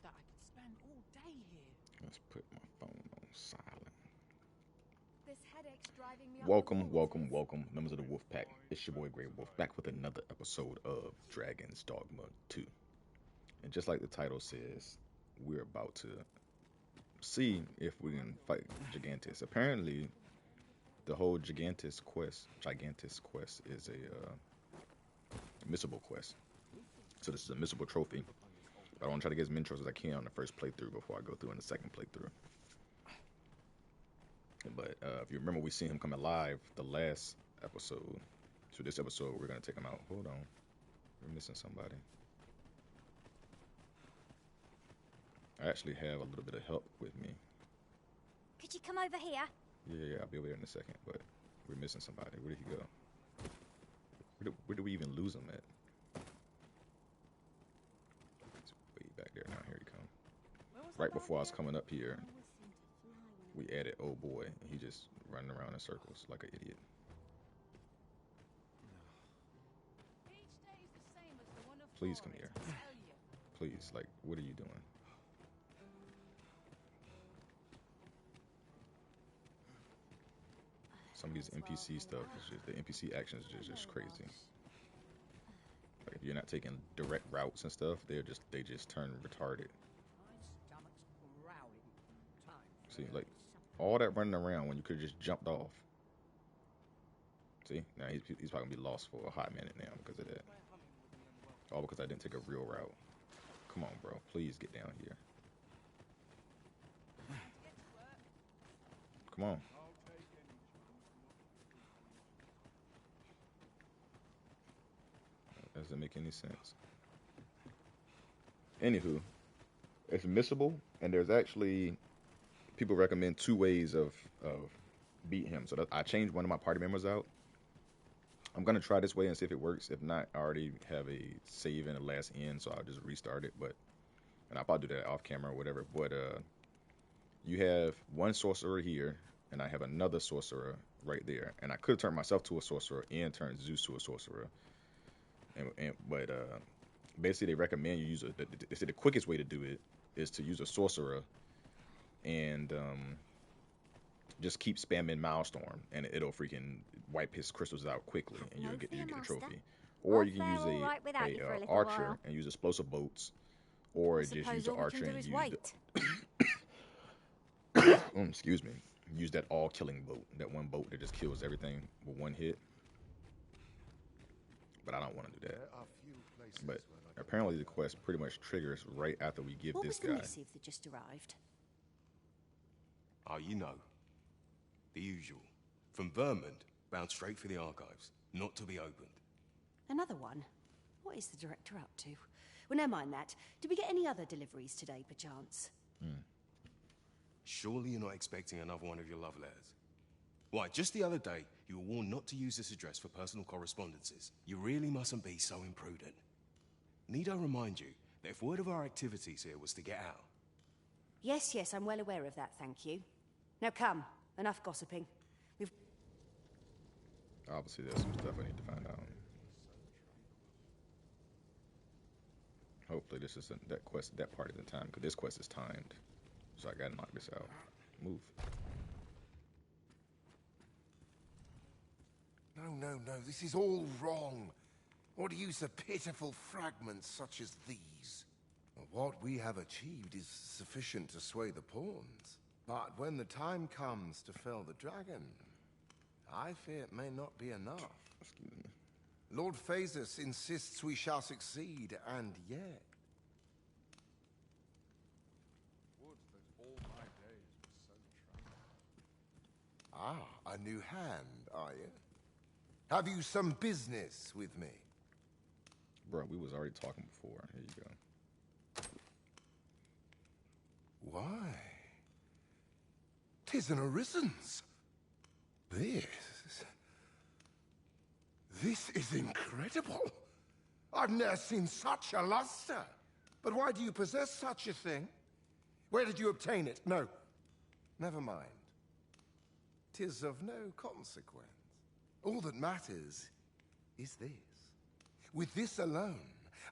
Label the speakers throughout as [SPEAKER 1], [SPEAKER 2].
[SPEAKER 1] that I could spend all day here.
[SPEAKER 2] Let's put my phone on silent.
[SPEAKER 3] This headache's driving me up the
[SPEAKER 2] Welcome,
[SPEAKER 3] wall,
[SPEAKER 2] welcome,
[SPEAKER 3] Tiz.
[SPEAKER 2] welcome, members of the Wolf Pack. It's your boy Greiwolph, back with another episode of Dragon's Dogma 2. And just like the title says, we're about to see if we can fight Gigantus. Apparently, the whole Gigantus quest is a missable quest. So this is a missable trophy. But I want to try to get as many trophies as I can on the first playthrough before I go through in the second playthrough. But if you remember, we seen him come alive the last episode. So this episode, we're going to take him out. Hold on. We're missing somebody. I actually have a little bit of help with me.
[SPEAKER 3] Could you come over here?
[SPEAKER 2] Yeah, I'll be over there in a second. But we're missing somebody. Where did he go? Where do we even lose him at? He's way back there now. Here he comes. Right before I was coming up here, we added oh boy, and he just running around in circles like an idiot. Please come here. Please, like, what are you doing? Some of these NPC stuff is just, the NPC actions is just crazy. Like, if you're not taking direct routes and stuff, they just turn retarded. See, like, all that running around when you could have just jumped off. See, now he's probably gonna be lost for a hot minute now because of that. All because I didn't take a real route. Come on, bro. Please get down here. Come on. That doesn't make any sense. Anywho, it's missable, and there's actually people recommend two ways of beat him. So I changed one of my party members out. I'm gonna try this way and see if it works. If not, I already have a save in the last end, so I'll just restart it. And I'll probably do that off camera or whatever. But you have one sorcerer here, and I have another sorcerer right there. And I could turn myself to a sorcerer and turn Zeus to a sorcerer. But basically, they recommend you use they say the quickest way to do it is to use a sorcerer and just keep spamming Milestorm, and it'll freaking wipe his crystals out quickly, and you'll get a trophy. Or you can use a archer and use explosive bolts, or just use the archer and use excuse me, use that all-killing bolt, that one bolt that just kills everything with one hit. But I don't want to do that. But apparently the quest pretty much triggers right after we give this guy.
[SPEAKER 3] What was the missive that just arrived?
[SPEAKER 4] Oh, you know. The usual. From Vermont, bound straight for the archives. Not to be opened.
[SPEAKER 3] Another one? What is the director up to? Well, never mind that. Did we get any other deliveries today, perchance?
[SPEAKER 4] Surely you're not expecting another one of your love letters. Why, just the other day, you were warned not to use this address for personal correspondences. You really mustn't be so imprudent. Need I remind you that if word of our activities here was to get out...
[SPEAKER 3] Yes, I'm well aware of that, thank you. Now come, enough gossiping.
[SPEAKER 2] Obviously, there's some stuff I need to find out. Hopefully, this isn't that quest. That part isn't timed, because this quest is timed. So I gotta knock this out. Move.
[SPEAKER 5] No, this is all wrong. What use of pitiful fragments such as these? What we have achieved is sufficient to sway the pawns. But when the time comes to fell the dragon, I fear it may not be enough.
[SPEAKER 2] Excuse me.
[SPEAKER 5] Lord Phasus insists we shall succeed, and yet... Ah, a new hand, are you? Have you some business with me?
[SPEAKER 2] Bro, we was already talking before. Here you go.
[SPEAKER 5] Why? 'Tis an orisons. This is incredible. I've never seen such a luster. But why do you possess such a thing? Where did you obtain it? No, never mind. 'Tis of no consequence. All that matters is this. With this alone,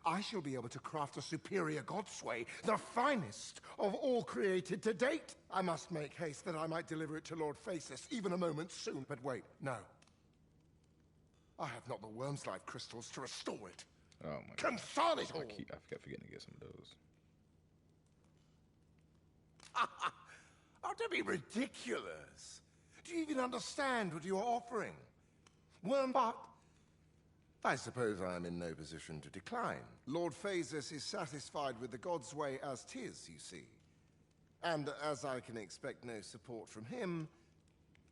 [SPEAKER 5] I shall be able to craft a superior godsway, the finest of all created to date. I must make haste that I might deliver it to Lord Phasis, even a moment soon. But wait, no. I have not the worm's life crystals to restore it.
[SPEAKER 2] Oh my god.
[SPEAKER 5] Consolidate all!
[SPEAKER 2] I kept forgetting to get some of those.
[SPEAKER 5] Oh, don't be ridiculous. Do you even understand what you're offering? Worm, but I suppose I am in no position to decline. Lord Phasis is satisfied with the God's way as 'tis, you see. And as I can expect no support from him,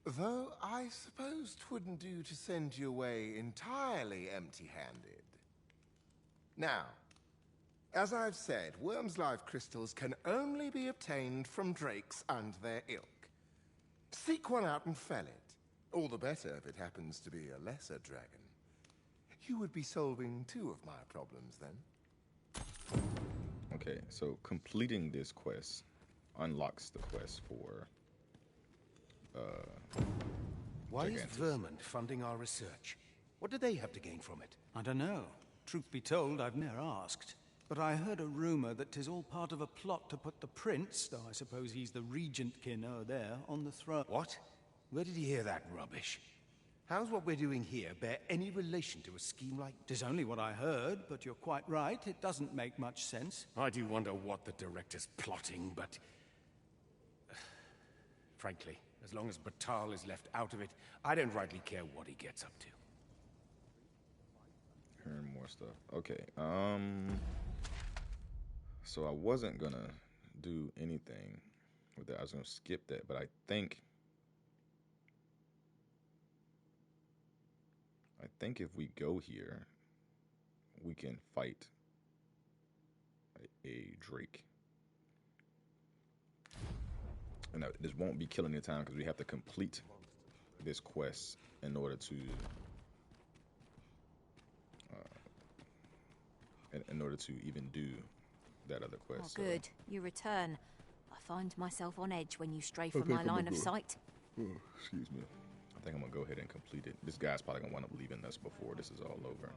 [SPEAKER 5] though I suppose 'twouldn't do to send you away entirely empty-handed. Now, as I've said, Worm's life crystals can only be obtained from drakes and their ilk. Seek one out and fell it. All the better if it happens to be a lesser dragon. You would be solving 2 of my problems then.
[SPEAKER 2] Okay, so completing this quest unlocks the quest for
[SPEAKER 6] Why is
[SPEAKER 2] Gigantus.
[SPEAKER 6] Vermin funding our research? What do they have to gain from it?
[SPEAKER 7] I don't know. Truth be told, I've ne'er asked. But I heard a rumour that 'tis all part of a plot to put the prince, though I suppose he's the regent kin o'er there, on the throne.
[SPEAKER 6] What? Where did he hear that rubbish? How's what we're doing here bear any relation to a scheme like...
[SPEAKER 7] 'Tis only what I heard, but you're quite right. It doesn't make much sense.
[SPEAKER 6] I do wonder what the director's plotting, but... frankly, as long as Batal is left out of it, I don't rightly care what he gets up to.
[SPEAKER 2] Hearing more stuff. Okay, so I wasn't gonna do anything with that. I was gonna skip that, but I think if we go here, we can fight a Drake. And this won't be killing the time because we have to complete this quest in order to even do that other quest.
[SPEAKER 8] Oh,
[SPEAKER 2] so-
[SPEAKER 8] good. You return. I find myself on edge when you stray from my line of sight.
[SPEAKER 2] Oh, excuse me. I think I'm gonna go ahead and complete it. This guy's probably gonna wind up leaving us before this is all over.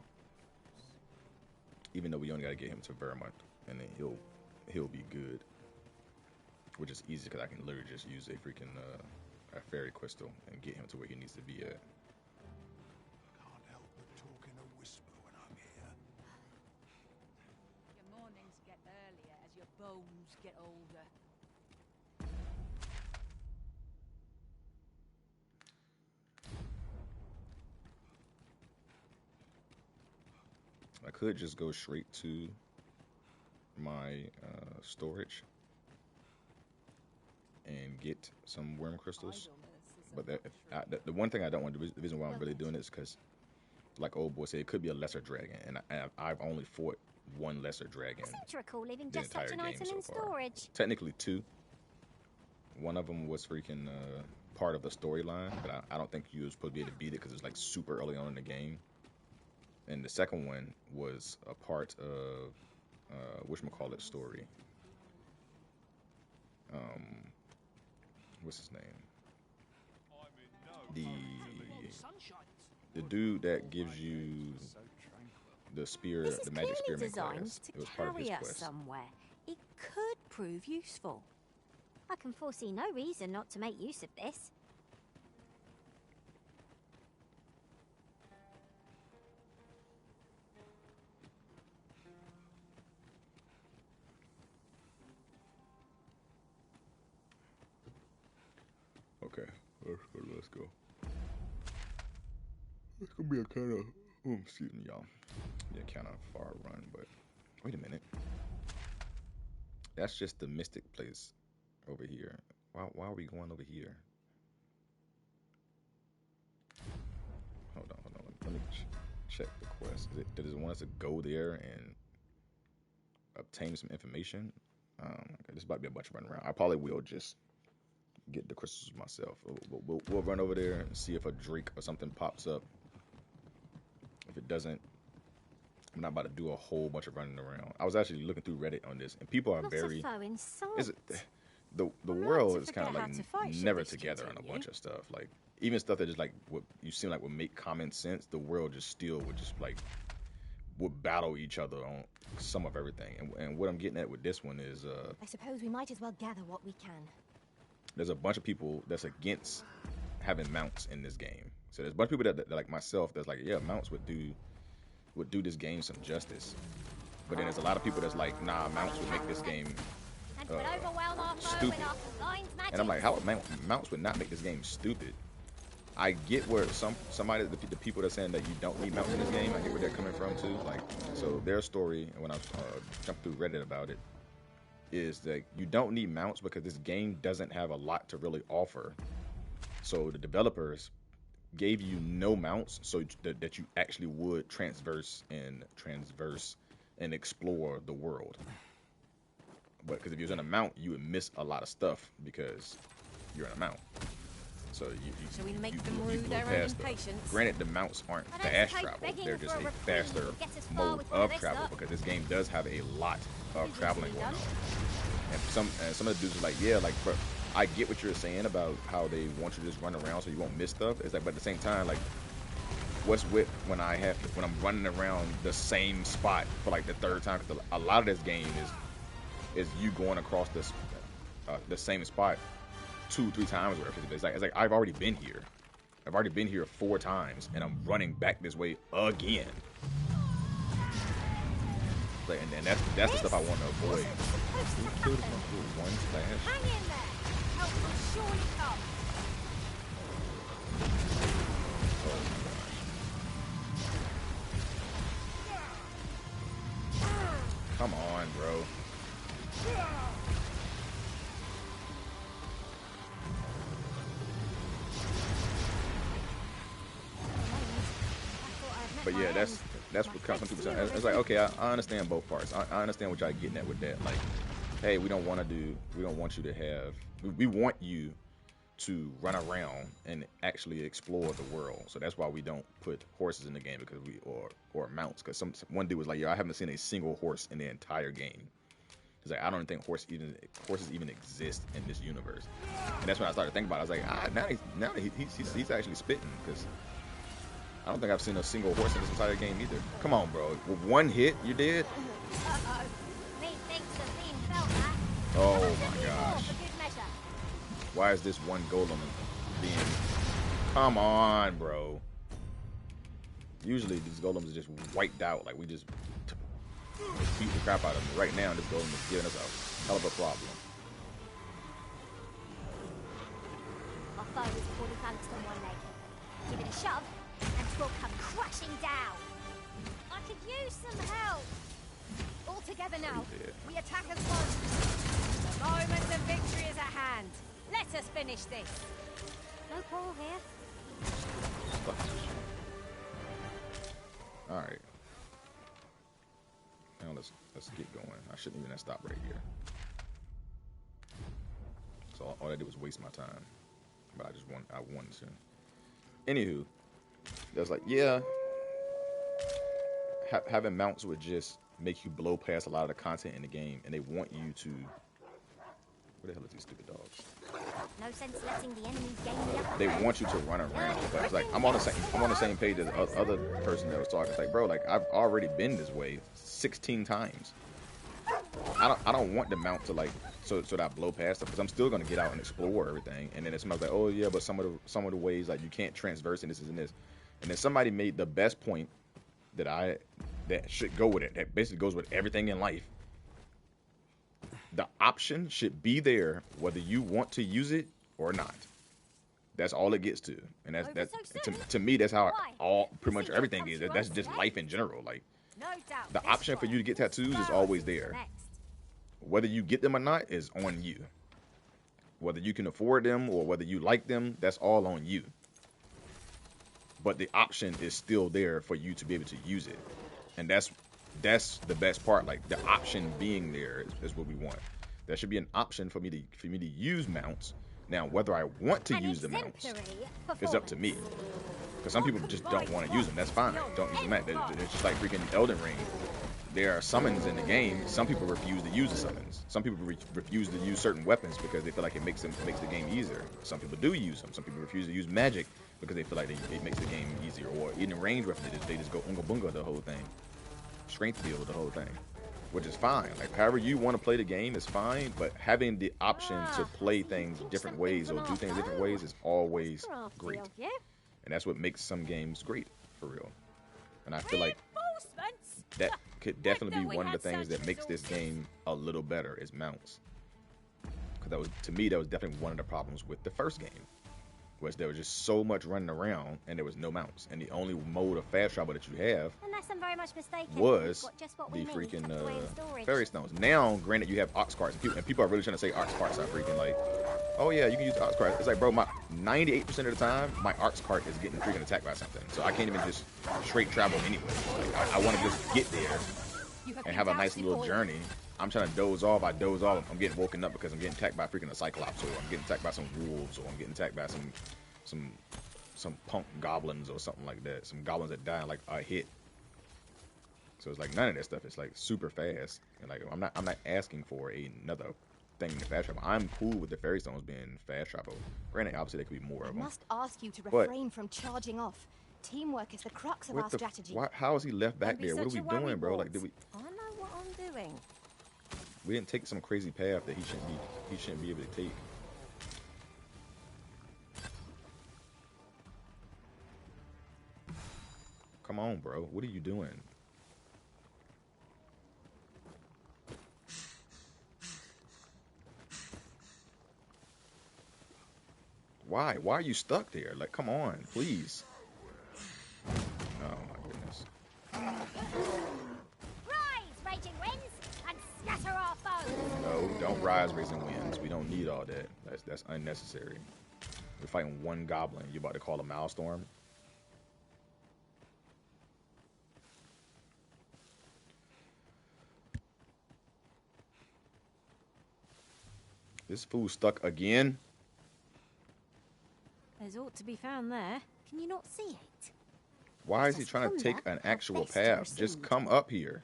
[SPEAKER 2] Even though we only gotta get him to Vermont, and then he'll be good. Which is easy because I can literally just use a freaking a fairy crystal and get him to where he needs to be at.
[SPEAKER 5] Can't help but talk in a whisper when I'm here.
[SPEAKER 3] Your mornings get earlier as your bones get older.
[SPEAKER 2] I could just go straight to my storage and get some worm crystals. But the one thing I don't want to do, the reason why I'm really doing it is because, like old boy said, it could be a lesser dragon, and I've only fought one lesser dragon.
[SPEAKER 8] I seem to recall leaving
[SPEAKER 2] the
[SPEAKER 8] just such
[SPEAKER 2] entire
[SPEAKER 8] an
[SPEAKER 2] game
[SPEAKER 8] item
[SPEAKER 2] so
[SPEAKER 8] in
[SPEAKER 2] far.
[SPEAKER 8] storage.
[SPEAKER 2] Technically 2. One of them was freaking part of the storyline, but I don't think you was supposed to be able to beat it because it was like super early on in the game. And the second one was a part of whatchamacallit story. What's his name? The dude that gives you the spear,
[SPEAKER 8] This is
[SPEAKER 2] the magic
[SPEAKER 8] clearly
[SPEAKER 2] spearman
[SPEAKER 8] designed
[SPEAKER 2] class.
[SPEAKER 8] to
[SPEAKER 2] It was part of his
[SPEAKER 8] carry us
[SPEAKER 2] quest.
[SPEAKER 8] somewhere. It could prove useful. I can foresee no reason not to make use of this.
[SPEAKER 2] Okay, let's go. It's gonna be a kind of, excuse me, y'all. Yeah, kind of far run, but wait a minute. That's just the mystic place over here. Why are we going over here? Hold on. Let me check the quest. Does it want us to go there and obtain some information? Okay, this might be a bunch of running around. I probably will just get the crystals myself. We'll run over there and see if a Drake or something pops up. If it doesn't, I'm not about to do a whole bunch of running around. I was actually looking through Reddit on this, and people are
[SPEAKER 8] Not
[SPEAKER 2] very.
[SPEAKER 8] a foe in sight.
[SPEAKER 2] Is it, the
[SPEAKER 8] I'm
[SPEAKER 2] world
[SPEAKER 8] like to
[SPEAKER 2] is kind of
[SPEAKER 8] forget
[SPEAKER 2] like
[SPEAKER 8] how to fight should
[SPEAKER 2] never
[SPEAKER 8] this
[SPEAKER 2] together on a
[SPEAKER 8] continue.
[SPEAKER 2] bunch of stuff. Like even stuff that just like what you seem like would make common sense. The world just still would just like would battle each other on some of everything. And what I'm getting at with this one is
[SPEAKER 8] I suppose we might as well gather what we can.
[SPEAKER 2] there's a bunch of people that's against having mounts in this game. So there's a bunch of people that like myself that's like, yeah, mounts would do this game some justice. But then there's a lot of people that's like, nah, mounts would make this game stupid. And I'm like, how mounts would not make this game stupid? I get where somebody, the people that's saying that you don't need mounts in this game, I get where they're coming from too. Like, so their story, when I jumped through Reddit about it, is that you don't need mounts because this game doesn't have a lot to really offer. So the developers gave you no mounts so that you actually would transverse and explore the world. But because if you was in a mount, you would miss a lot of stuff because you're in a mount. So
[SPEAKER 8] Shall we make them rue their own impatience?
[SPEAKER 2] Granted, the mounts aren't fast travel; they're just a faster mode of travel because this game does have a lot of traveling going on. And some of the dudes are like, yeah, like, bro, I get what you're saying about how they want you to just run around so you won't miss stuff. It's like, but at the same time, like, what's with when I'm running around the same spot for like the third time? Because a lot of this game is you going across this the same spot 2-3 times or whatever. It's like I've already been here. I've already been here 4 times, and I'm running back this way again. Like, and that's the stuff I want to avoid. Who killed him with one slash?
[SPEAKER 8] Hang in there. Help will surely come.
[SPEAKER 2] Come on, bro. But yeah, that's what some people say. It's like, okay, I understand both parts. I understand what y'all getting at with that. Like, hey, we don't want you to have. We want you to run around and actually explore the world. So that's why we don't put horses in the game because or mounts. Because one dude was like, yo, I haven't seen a single horse in the entire game. He's like, I don't think horses even exist in this universe. And that's when I started thinking about it. I was like, now he's actually spitting, because I don't think I've seen a single horse in this entire game either. Come on, bro. With one hit, you're dead? Oh my gosh. Why is this one golem being... Come on, bro. Usually these golems are just wiped out. Like, we just beat the crap out of them. Right now, this golem is giving us a hell of a problem.
[SPEAKER 8] Our foe is poorly balanced on one leg. Give it a shove, and we'll come crashing down. I could use some help. All together now. We attack as one. The moment of victory is at hand. Let us finish this. No quarrel here.
[SPEAKER 2] All right. Now let's get going. I shouldn't even have stopped right here. So all I did was waste my time, but I wanted to. Anywho, that's like, yeah, having mounts would just make you blow past a lot of the content in the game, and they want you to. Where the hell are these stupid dogs?
[SPEAKER 8] No sense letting the enemies gain the upper
[SPEAKER 2] They
[SPEAKER 8] hand.
[SPEAKER 2] want you to run around, but it's like I'm on the same page as the other person that was talking. It's like, bro, like I've already been this way 16 times. I don't want the mount to like so that I blow past it, because I'm still gonna get out and explore everything. And then somebody's like, oh yeah, but some of the ways, like, you can't transverse and this and this. And then somebody made the best point that should go with it. That basically goes with everything in life. The option should be there whether you want to use it or not. That's all it gets to, and that's to me, that's how pretty much everything is. That's just life in general. Like,
[SPEAKER 8] No doubt.
[SPEAKER 2] the option for you to get tattoos is always there. Whether you get them or not is on you. Whether you can afford them or whether you like them, that's all on you. But the option is still there for you to be able to use it, and that's the best part. Like, the option being there is what we want. There should be an option for me to use mounts. Now, whether I want to use the mounts is up to me. Because some people just don't want to use them. That's fine. Don't use them. It's just like freaking Elden Ring. There are summons in the game. Some people refuse to use the summons. Some people refuse to use certain weapons because they feel like it makes the game easier. Some people do use them. Some people refuse to use magic because they feel like it makes the game easier. Or even range weapons, they just go unga bunga the whole thing. strength build the whole thing, which is fine. Like however you want to play the game is fine, but having the option to play things different ways or do things different ways is always great. And that's what makes some games great, for real. And I feel like that could definitely be one of the things that makes this game a little better is mounts. Because that was, to me, that was definitely one of the problems with the first game. Was there was just so much running around and there was no mounts. And the only mode of fast travel that you have
[SPEAKER 8] Unless I'm very much mistaken,
[SPEAKER 2] was
[SPEAKER 8] we've got just what
[SPEAKER 2] the
[SPEAKER 8] we need
[SPEAKER 2] freaking
[SPEAKER 8] tucked away in storage.
[SPEAKER 2] fairy stones. Now, granted, you have ox carts, and people are really trying to say ox carts are freaking like, oh yeah, you can use ox carts. It's like, bro, my 98% of the time, my ox cart is getting freaking attacked by something, so I can't even just straight travel anyway. Like, I want to just get there and have a nice little journey. I'm trying to doze off. I doze off. I'm getting woken up because I'm getting attacked by freaking a cyclops, or I'm getting attacked by some wolves, or I'm getting attacked by some punk goblins or something like that. Some goblins that die in like a hit. So it's like none of that stuff is like super fast. And like I'm not asking for another thing to fast travel. I'm cool with the fairy stones being fast travel. Granted, obviously there could be more of them.
[SPEAKER 9] I must ask you to refrain from charging off. Teamwork is the crux of our strategy.
[SPEAKER 2] How is he left back there? What are we doing, bro? Like, did we?
[SPEAKER 8] I know what I'm doing.
[SPEAKER 2] We didn't take some crazy path that he shouldn't be able to take. Come on, bro. What are you doing? Why? Why are you stuck there? Like, come on, please. Oh my goodness.
[SPEAKER 8] Rise, raging winds, and scatter our foes.
[SPEAKER 2] No, don't rise, raising winds. We don't need all that. That's unnecessary. We're fighting one goblin. You about to call a Milestorm? This fool stuck again.
[SPEAKER 8] There's ought to be found there. Can you not see it?
[SPEAKER 2] Why is he trying to take an actual path? Just come up here.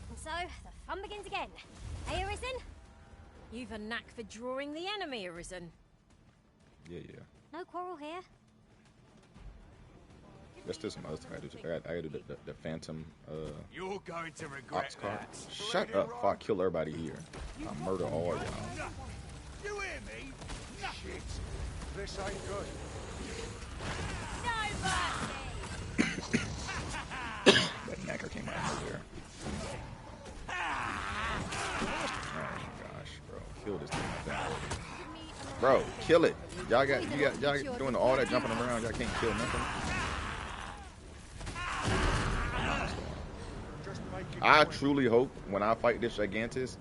[SPEAKER 8] And so, the fun begins again. Hey, Arisen? You've a knack for drawing the enemy, Arisen.
[SPEAKER 2] Yeah.
[SPEAKER 8] No quarrel here.
[SPEAKER 2] There's still some other stuff I gotta do. I gotta do the phantom
[SPEAKER 6] You're going to regret
[SPEAKER 2] ox card.
[SPEAKER 6] that.
[SPEAKER 2] Shut up before I kill everybody here. I'll murder all y'all.
[SPEAKER 6] You hear me? Shit. This ain't good.
[SPEAKER 8] No mercy!
[SPEAKER 2] That knacker came out of there. Oh my gosh, bro. Kill this thing like that. Bro, kill it. Y'all doing all that jumping around, y'all can't kill nothing. I truly hope when I fight this Gigantus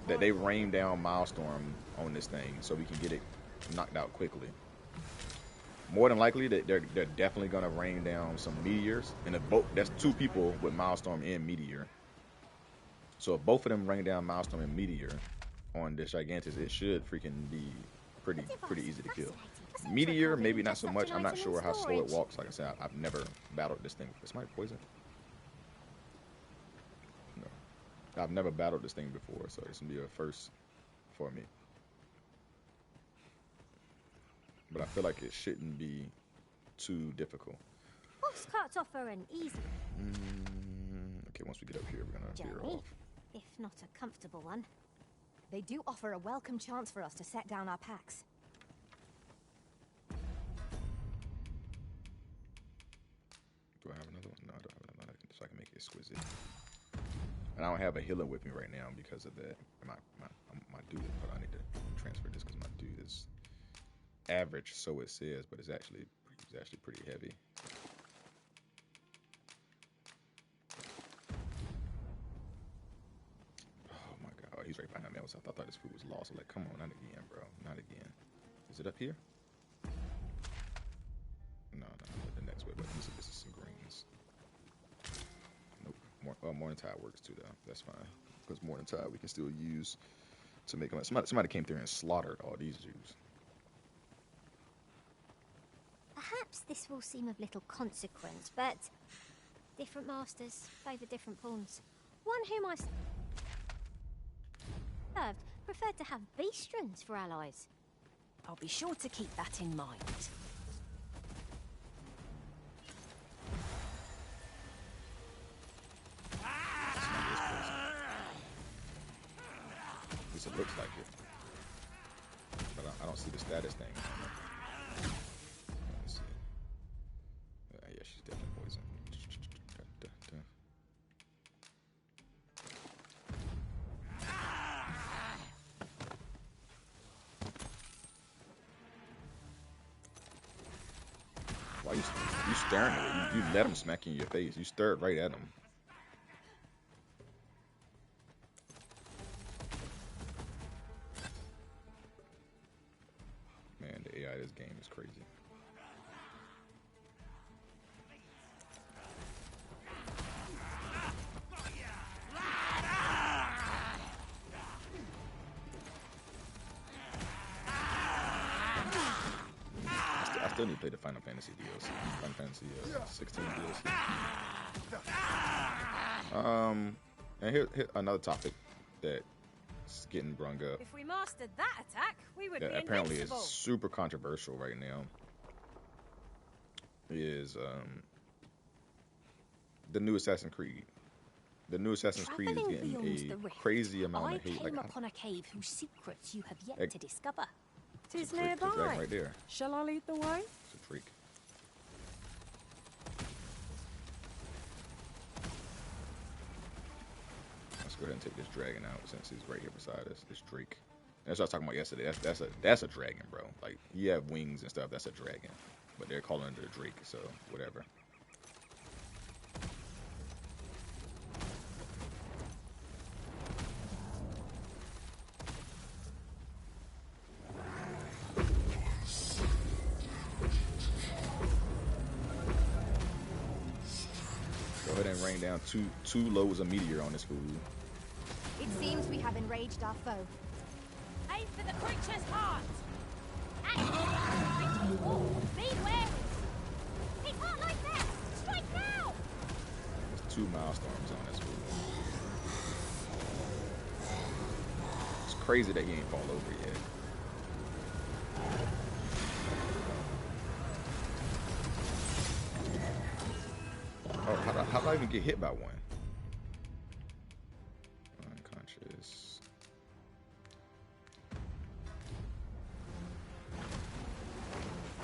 [SPEAKER 2] that they rain down Milestorm on this thing so we can get it knocked out quickly. More than likely that they're definitely gonna rain down some meteors, and that's two people with Milestorm and Meteor. So if both of them rain down Milestorm and Meteor on this Gigantus, it should freaking be pretty easy to kill. Meteor, maybe not so much. I'm not sure how slow it walks. Like I said, I've never battled this thing. Is my poison? No. I've never battled this thing before, so this will be a first for me. But I feel like it shouldn't be too difficult.
[SPEAKER 8] Boss carts offer an easy
[SPEAKER 2] Okay, once we get up here, we're gonna veer
[SPEAKER 8] journey,
[SPEAKER 2] off.
[SPEAKER 8] if not a comfortable one.
[SPEAKER 9] They do offer a welcome chance for us to set down our packs.
[SPEAKER 2] Do I have another one? No, I don't have another, so I can make it exquisite. And I don't have a healer with me right now because of that. My dude, but I need to transfer this because my dude is average, so it says, but it's actually pretty heavy. Oh my god, oh, he's right behind me. I thought this food was lost. I'm like, come on, not again, bro, not again. Is it up here? No, the next way. But this is some greens. Nope. Morning Tide works too, though. That's fine. Because Morning Tide we can still use to make them. Somebody came through and slaughtered all these Jews.
[SPEAKER 8] Perhaps this will seem of little consequence, but different masters favour different pawns. One whom I... preferred to have beastrons for allies.
[SPEAKER 9] I'll be sure to keep that in mind.
[SPEAKER 2] At least it looks like it. But I don't see the status thing. Let's see. Yeah, she's definitely poison. Why you staring at it? You let him smack you in your face. You stared right at him. Man, the AI of this game is crazy. I still need to play the Final Fantasy DLC. Final Fantasy 16 DLC. And here another topic that's getting brung up.
[SPEAKER 9] If we mastered that attack, we would be
[SPEAKER 2] apparently is
[SPEAKER 9] invincible.
[SPEAKER 2] super controversial right now. Is the new Assassin's Creed. The new Assassin's Creed is
[SPEAKER 8] Travelling
[SPEAKER 2] getting
[SPEAKER 8] beyond the
[SPEAKER 2] a
[SPEAKER 8] rift,
[SPEAKER 2] crazy amount
[SPEAKER 8] I
[SPEAKER 2] of hate.
[SPEAKER 8] came
[SPEAKER 2] Like,
[SPEAKER 8] upon a cave whose secrets you have yet
[SPEAKER 2] Like-
[SPEAKER 8] to discover.
[SPEAKER 1] Tis
[SPEAKER 2] it's a freak, the dragon
[SPEAKER 1] nearby.
[SPEAKER 2] right there.
[SPEAKER 1] Shall I lead the way?
[SPEAKER 2] It's a freak. Let's go ahead and take this dragon out since he's right here beside us. This Drake. That's what I was talking about yesterday. That's a dragon, bro. Like, you have wings and stuff. That's a dragon, but they're calling it a Drake, so whatever. Go ahead and rain down two loads of meteor on this food.
[SPEAKER 9] It seems we have enraged our foe.
[SPEAKER 8] Aim for the creature's heart! And creature's wall! Be wary! His heart lies there! Strike now!
[SPEAKER 2] There's 2 milestorms on this food. It's crazy that he ain't fall over yet. Oh, how did I even get hit by one? Unconscious.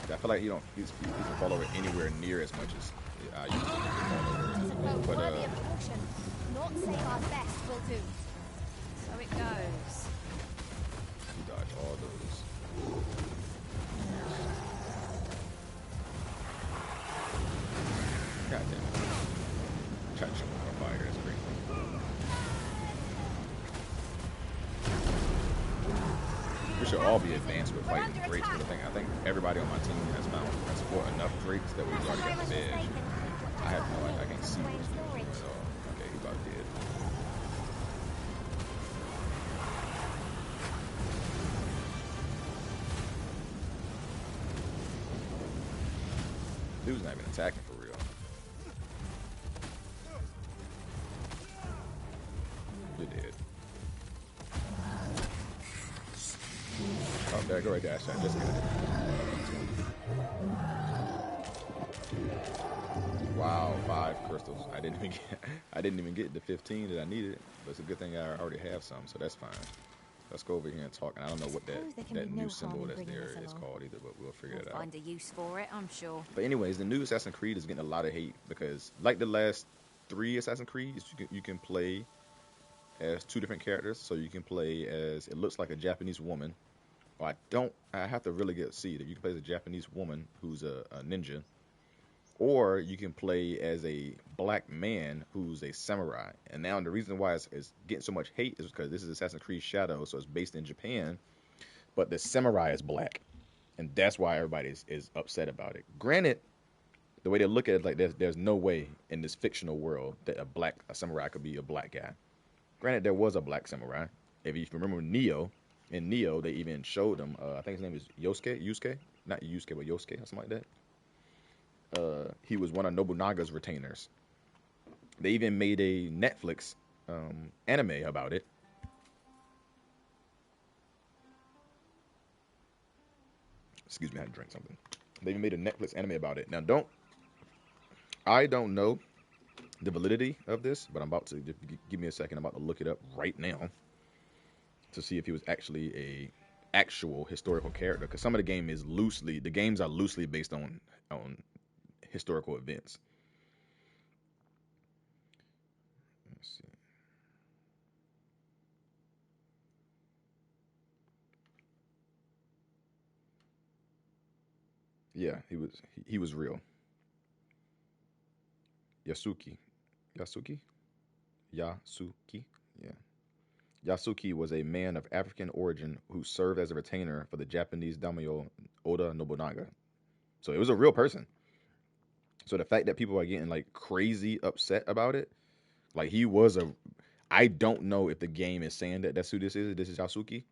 [SPEAKER 2] I feel like he doesn't fall over anywhere near as much as I used to fall over.
[SPEAKER 9] It's a foe
[SPEAKER 2] But
[SPEAKER 9] worthy of caution. Not save our best will do.
[SPEAKER 3] So it goes.
[SPEAKER 2] he dodged all those. God damn it. Trying to shoot him on fire is great. We should all be advanced with fighting Drakes, but I think everybody on my team has fought enough Drakes that we've already got the edge. I have no idea. I can't see what's going on at all. Okay, he's about dead. Dude's not even attacking for real. You're dead. Oh, there, go right there. I just got it. Wow, 5 crystals. I didn't even get the 15 that I needed, but it's a good thing I already have some, so that's fine. Let's go over here and talk. And I don't know what that new symbol that's there is called either, but we'll figure it out.
[SPEAKER 3] Find a use for it, I'm sure.
[SPEAKER 2] But anyways, the new Assassin's Creed is getting a lot of hate because, like the last 3 Assassin's Creeds, you can play as 2 different characters. So you can play as, it looks like a Japanese woman. Well, I have to really see that you can play as a Japanese woman who's a ninja. Or you can play as a black man who's a samurai. And now the reason why it's getting so much hate is because this is Assassin's Creed Shadow, so it's based in Japan. But the samurai is black. And that's why everybody is upset about it. Granted, the way they look at it, like there's no way in this fictional world that a samurai could be a black guy. Granted, there was a black samurai. If you remember Neo, in Neo, they even showed him, I think his name is Yusuke? Not Yusuke, but Yosuke or something like that. He was one of Nobunaga's retainers. They even made a Netflix anime about it. Excuse me, I had to drink something. They even made a Netflix anime about it. Now, I don't know the validity of this, but I'm about to give me a second. I'm about to look it up right now to see if he was actually a actual historical character. Because some of the games are loosely based on historical events. Let's see. Yeah, he was real. Yasuki. Yasuki? Yasuki? Yeah. Yasuki was a man of African origin who served as a retainer for the Japanese daimyo Oda Nobunaga. So it was a real person. So the fact that people are getting like crazy upset about it, like I don't know if the game is saying that that's who this is. This is Yasuki,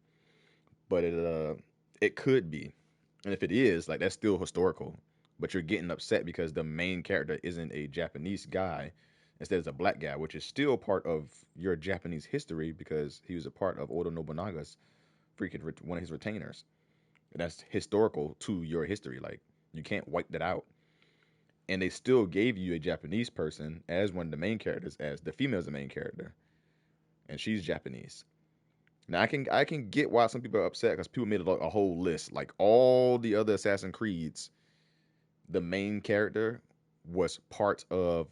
[SPEAKER 2] but it could be, and if it is, like that's still historical. But you're getting upset because the main character isn't a Japanese guy, instead it's a black guy, which is still part of your Japanese history because he was a part of Oda Nobunaga's one of his retainers. And that's historical to your history. Like you can't wipe that out. And they still gave you a Japanese person as one of the main characters, as the female is the main character, and she's Japanese. Now I can get why some people are upset because people made a whole list, like all the other Assassin's Creeds. The main character was part of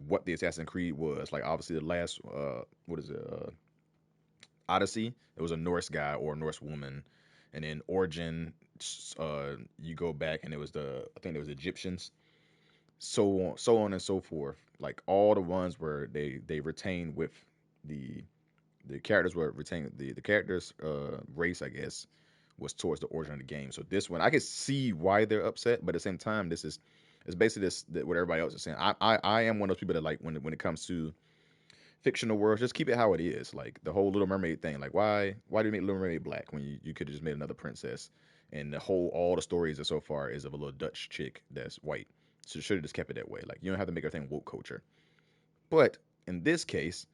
[SPEAKER 2] what the Assassin's Creed was. Like obviously the last what is it? Odyssey. It was a Norse guy or a Norse woman, and then Origin. You go back and I think it was Egyptians. So on and so forth. Like all the ones where they retained with the characters were retained the characters race, I guess, was towards the origin of the game. So this one I could see why they're upset, but at the same time it's basically what everybody else is saying. I am one of those people that like when it comes to fictional worlds, just keep it how it is. Like the whole Little Mermaid thing. Like why do you make Little Mermaid black when you could have just made another princess? And all the stories so far is of a little Dutch chick that's white. So should have just kept it that way. Like you don't have to make everything woke culture. But in this case,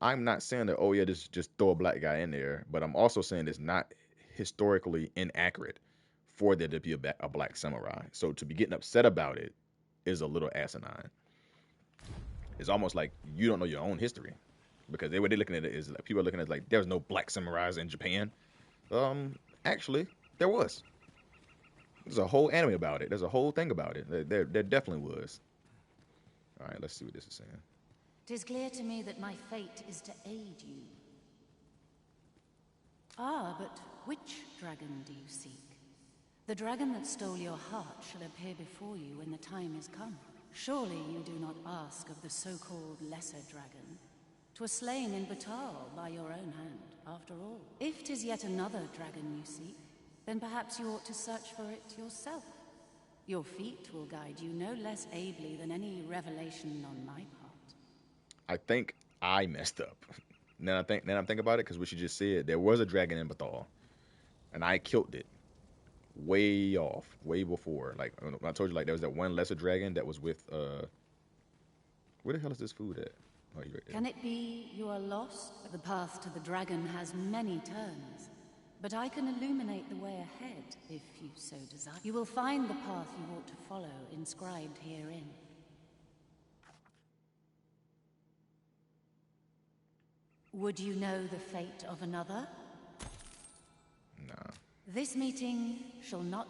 [SPEAKER 2] I'm not saying that, oh yeah, just throw a black guy in there, but I'm also saying it's not historically inaccurate for there to be a black samurai. So to be getting upset about it is a little asinine. It's almost like you don't know your own history, because what they're looking at it is like, people are looking at it like there's no black samurais in Japan. Actually, there was. There's a whole anime about it. There's a whole thing about it. There definitely was. All right, let's see what this is saying.
[SPEAKER 10] 'Tis clear to me that my fate is to aid you. Ah, but which dragon do you seek? The dragon that stole your heart shall appear before you when the time is come. Surely you do not ask of the so-called lesser dragon. 'Twas slain in battle by your own hand, after all. If 'tis yet another dragon you seek, then perhaps you ought to search for it yourself. Your feet will guide you no less ably than any revelation on my part.
[SPEAKER 2] I think I messed up. Then I'm thinking about it, because what you just said, there was a dragon in Bethal, and I killed it way before. Like I told you, like there was that one lesser dragon that was with where the hell is this food at? Oh, you right there.
[SPEAKER 10] Can it be you are lost? The path to the dragon has many turns, but I can illuminate the way ahead if you so desire. You will find the path you ought to follow inscribed herein. Would you know the fate of another?
[SPEAKER 2] Nah.
[SPEAKER 10] This meeting shall not...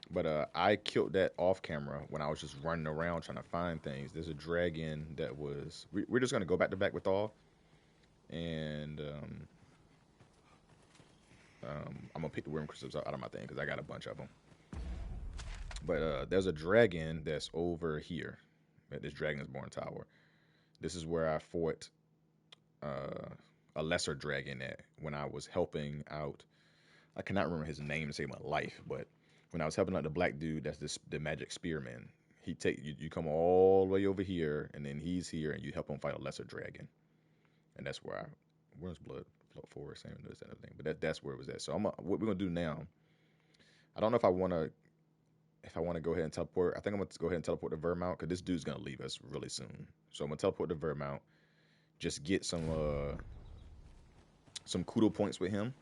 [SPEAKER 2] But I killed that off camera when I was just running around trying to find things. There's a dragon that was... We're just going to go back to back with all. And I'm going to pick the worm crystals out of my thing because I got a bunch of them. But there's a dragon that's over here at this Dragonborn Tower. This is where I fought a lesser dragon at when I was helping out. I cannot remember his name to save my life, but when I was helping out the black dude, that's the magic spearman. He take you come all the way over here, and then he's here, and you help him fight a lesser dragon. And that's where where's blood flow forward, same as that other thing. But that's where it was at. So what we're gonna do now. I don't know if I want to go ahead and teleport. I think I'm gonna go ahead and teleport to Vermount because this dude's gonna leave us really soon. So I'm gonna teleport to Vermount. Just get some kudo points with him.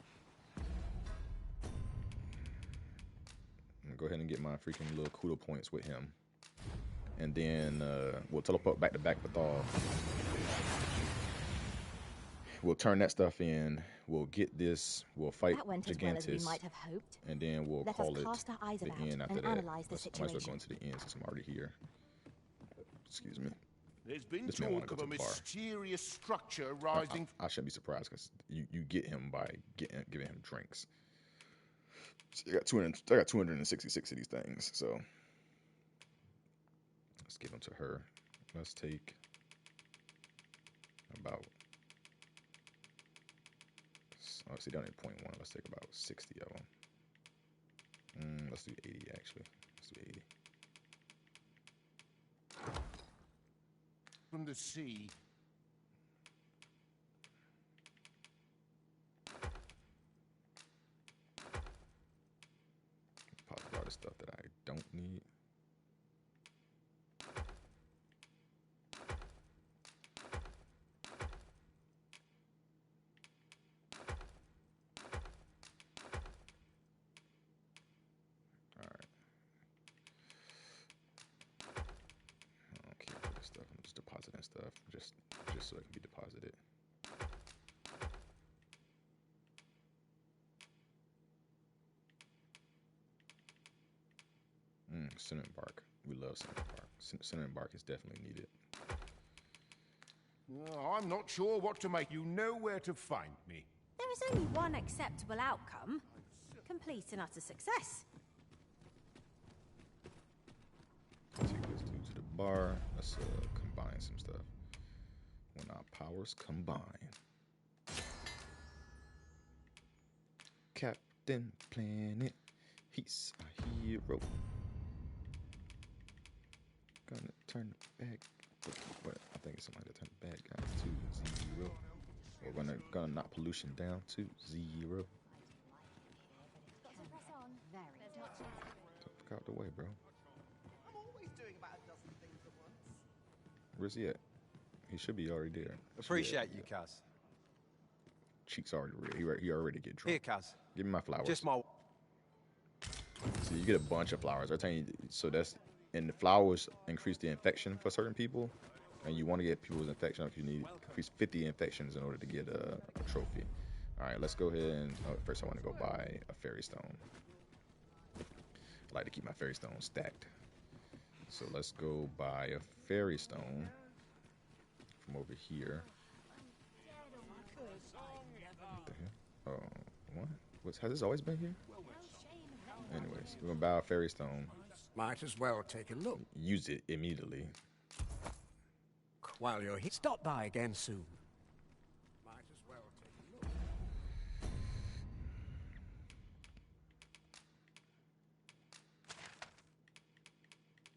[SPEAKER 2] gonna go ahead and get my freaking little kudo points with him. And then we'll teleport back to Bathal. We'll turn that stuff in. We'll get this. We'll fight
[SPEAKER 9] That went
[SPEAKER 2] Gigantus.
[SPEAKER 9] as well as we might have hoped.
[SPEAKER 2] And then we'll
[SPEAKER 9] Let
[SPEAKER 2] call
[SPEAKER 9] us
[SPEAKER 2] it
[SPEAKER 9] cast our eyes
[SPEAKER 2] the
[SPEAKER 9] about
[SPEAKER 2] end after
[SPEAKER 9] and
[SPEAKER 2] that.
[SPEAKER 9] analyze the
[SPEAKER 2] I might as well
[SPEAKER 9] situation.
[SPEAKER 2] go into the end since I'm already here. Excuse me.
[SPEAKER 5] There's been
[SPEAKER 2] This man wanna
[SPEAKER 5] talk
[SPEAKER 2] go
[SPEAKER 5] of a
[SPEAKER 2] too far.
[SPEAKER 5] mysterious structure rising.
[SPEAKER 2] I shouldn't be surprised because you get him by giving him drinks. So I got 266 of these things. So let's give them to her. Let's take about. Oh, see, down at 0.1. Let's take about 60 of them. Let's do 80 actually. Let's do 80.
[SPEAKER 5] From the sea.
[SPEAKER 2] Pop a lot of stuff that I don't need. Alright. I don't care for this stuff. I'm just depositing stuff just so it can be deposited. Cinnamon bark. We love cinnamon bark. Cinnamon bark is definitely needed.
[SPEAKER 5] I'm not sure what to make. You know where to find me.
[SPEAKER 8] There is only one acceptable outcome. Complete and utter success.
[SPEAKER 2] Take this dude to the bar. Let's combine some stuff. When our powers combine. Captain Planet, he's a hero. Gonna turn the bad. What? I think it's something like that. Turn the bad guys to 0. We're gonna knock pollution down to 0. Fuck out the way, bro.
[SPEAKER 11] I'm always doing about a dozen things at once.
[SPEAKER 2] Where's he at? He should be already there.
[SPEAKER 12] Appreciate you, Kaz.
[SPEAKER 2] Cheeks already red. He already get drunk.
[SPEAKER 12] Here, Kaz.
[SPEAKER 2] Give me my flowers.
[SPEAKER 12] Just my.
[SPEAKER 2] So you get a bunch of flowers. I tell you, so that's and the flowers increase the infection for certain people, and you want to get people's infection up. You need increase 50 infections in order to get a trophy. All right, let's go ahead and first I want to go buy a fairy stone. I like to keep my fairy stone stacked. So let's go buy a fairy stone from over here. What the hell? Oh, what? Has this always been here? Anyways, we're gonna buy a fairy stone.
[SPEAKER 13] Might as well take a look.
[SPEAKER 2] Use it immediately.
[SPEAKER 13] While you're here, stop by again soon. Might as well take a look.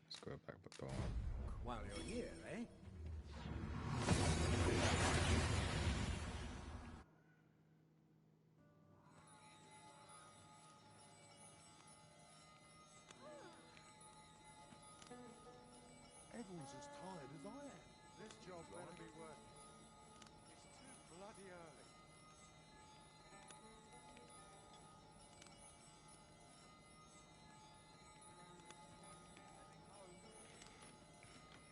[SPEAKER 2] Let's go back with Dawn.
[SPEAKER 13] While you're here, eh?
[SPEAKER 5] Everyone's as tired as I am. This job better be worth it. It's too bloody early.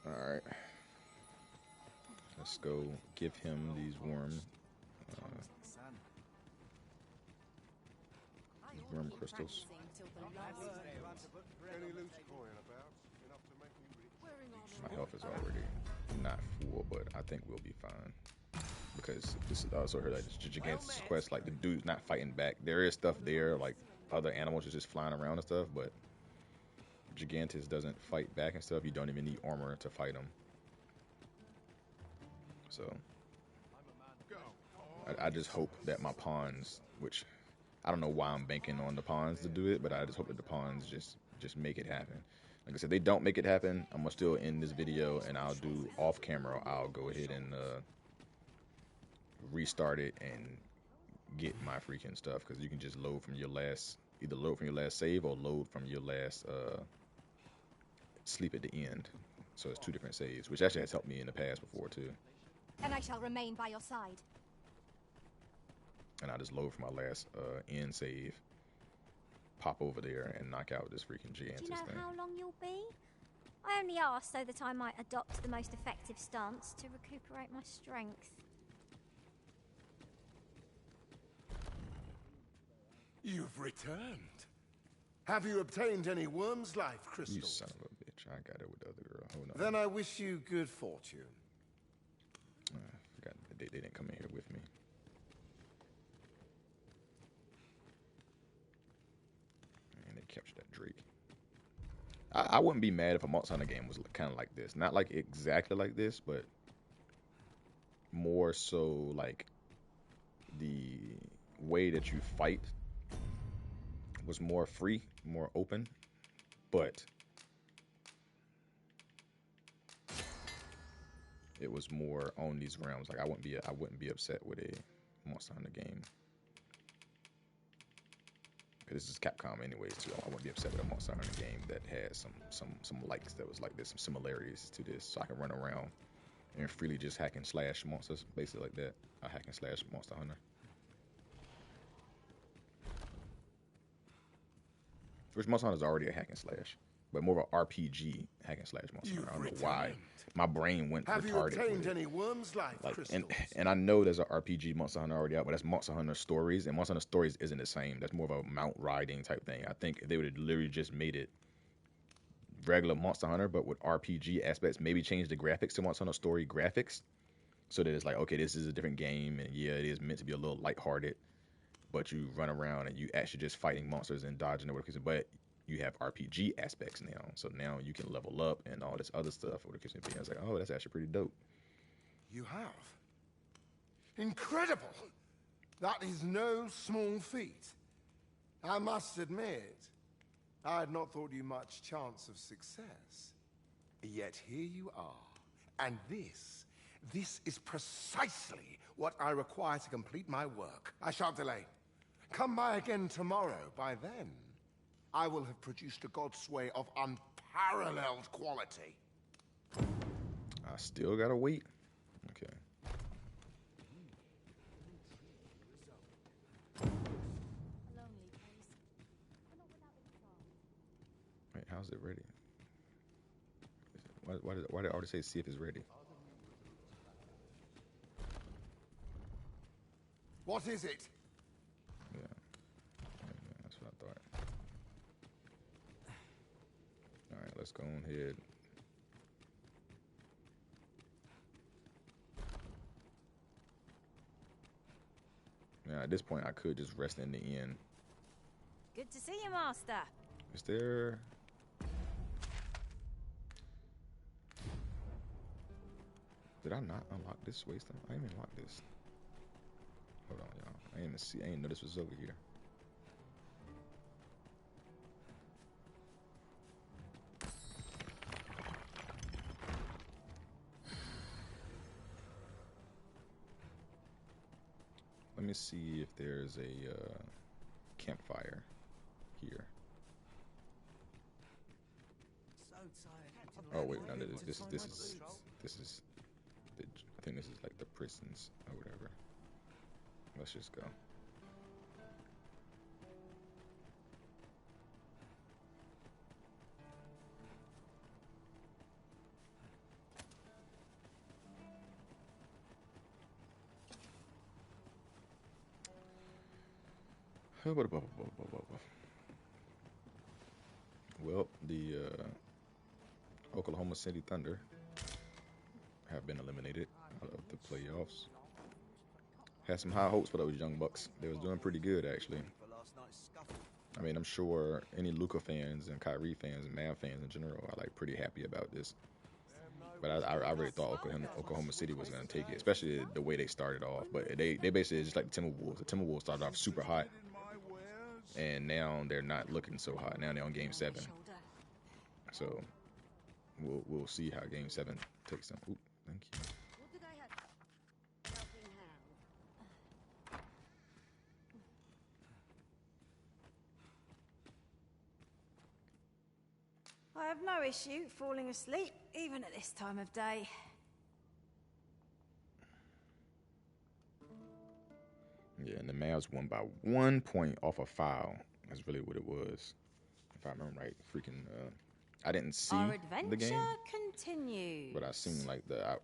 [SPEAKER 2] Alright. Let's go give him these worm crystals.
[SPEAKER 5] Any loose coin about? Enough to make me rich.
[SPEAKER 2] My health is already not full, but I think we'll be fine. Because this I also heard that Gigantus quest, like the dude's not fighting back. There is stuff there, like other animals are just flying around and stuff, but Gigantus doesn't fight back and stuff. You don't even need armor to fight him. So I just hope that my pawns, which I don't know why I'm banking on the pawns to do it, but I just hope that the pawns just make it happen. Like I said, they don't make it happen, I'm gonna still end this video and I'll do off camera. I'll go ahead and restart it and get my freaking stuff, because you can just load from your last, either load from your last save or load from your last sleep at the end. So it's 2 different saves, which actually has helped me in the past before too.
[SPEAKER 9] And I shall remain by your side.
[SPEAKER 2] And I just load from my last end save, pop over there and knock out this freaking Gigantus
[SPEAKER 8] Do you know
[SPEAKER 2] thing.
[SPEAKER 8] how long you'll be? I only asked so that I might adopt the most effective stance to recuperate my strength.
[SPEAKER 5] You've returned. Have you obtained any worm's life
[SPEAKER 2] You
[SPEAKER 5] crystals?
[SPEAKER 2] son of a bitch. I got it with the other girl. Hold on.
[SPEAKER 5] Then I wish you good fortune.
[SPEAKER 2] I forgot they didn't come in here with me. And they captured that Drake. I wouldn't be mad if a Monster Hunter game was kind of like this. Not like exactly like this, but more so like the way that you fight was more free, more open, but it was more on these realms. Like I wouldn't be upset with a Monster Hunter game. Because this is Capcom anyways too. I wouldn't be upset with a Monster Hunter game that had some likes that was like this, some similarities to this, so I can run around and freely just hack and slash monsters, basically like that. A hack and slash Monster Hunter. Which Monster Hunter is already a hack and slash, but more of an RPG hack and slash Monster Hunter. I don't know why my brain went
[SPEAKER 5] Have
[SPEAKER 2] retarded.
[SPEAKER 5] you obtained any worm's life crystals?
[SPEAKER 2] And I know there's an RPG Monster Hunter already out, but that's Monster Hunter Stories, and Monster Hunter Stories isn't the same. That's more of a mount riding type thing. I think if they would have literally just made it regular Monster Hunter, but with RPG aspects, maybe change the graphics to Monster Hunter Story graphics, so that it's like, okay, this is a different game, and yeah, it is meant to be a little lighthearted, but you run around and you actually just fighting monsters and dodging or whatever. But you have RPG aspects now, so now you can level up and all this other stuff. Or the I was like, oh, that's actually pretty dope.
[SPEAKER 5] You have? Incredible! That is no small feat. I must admit, I had not thought you much chance of success. Yet here you are. And this is precisely what I require to complete my work. I shan't delay. Come by again tomorrow. By then, I will have produced a Godsway of unparalleled quality.
[SPEAKER 2] I still gotta wait. Okay. Wait, how's it ready? Why did it already say see if it's ready?
[SPEAKER 5] What is it?
[SPEAKER 2] Yeah, that's what I thought. All right, let's go on ahead. Now, at this point, I could just rest in the inn.
[SPEAKER 8] Good to see you, Master.
[SPEAKER 2] Is there... Did I not unlock this wasteland? I didn't even unlock this. Hold on, y'all. I didn't know this was over here. Let me see if there's a campfire here. Oh wait, no, this is I think this is like the prisons or whatever. Let's just go. Well, the Oklahoma City Thunder have been eliminated out of the playoffs. Had some high hopes for those young Bucks. They was doing pretty good, actually. I mean, I'm sure any Luka fans and Kyrie fans and Mavs fans in general are like pretty happy about this. But I really thought Oklahoma City was going to take it, especially the way they started off. But they basically just like the Timberwolves. The Timberwolves started off super hot, and now they're not looking so hot. Now they're on Game 7. So we'll see how Game 7 takes them. Ooh, thank you.
[SPEAKER 1] I have no issue falling asleep, even at this time of day.
[SPEAKER 2] Yeah, and the Mavs won by 1 point off a foul That's really what it was. If I remember right, freaking. I didn't see
[SPEAKER 1] Our
[SPEAKER 2] the game,
[SPEAKER 1] adventure continues.
[SPEAKER 2] but I seen like I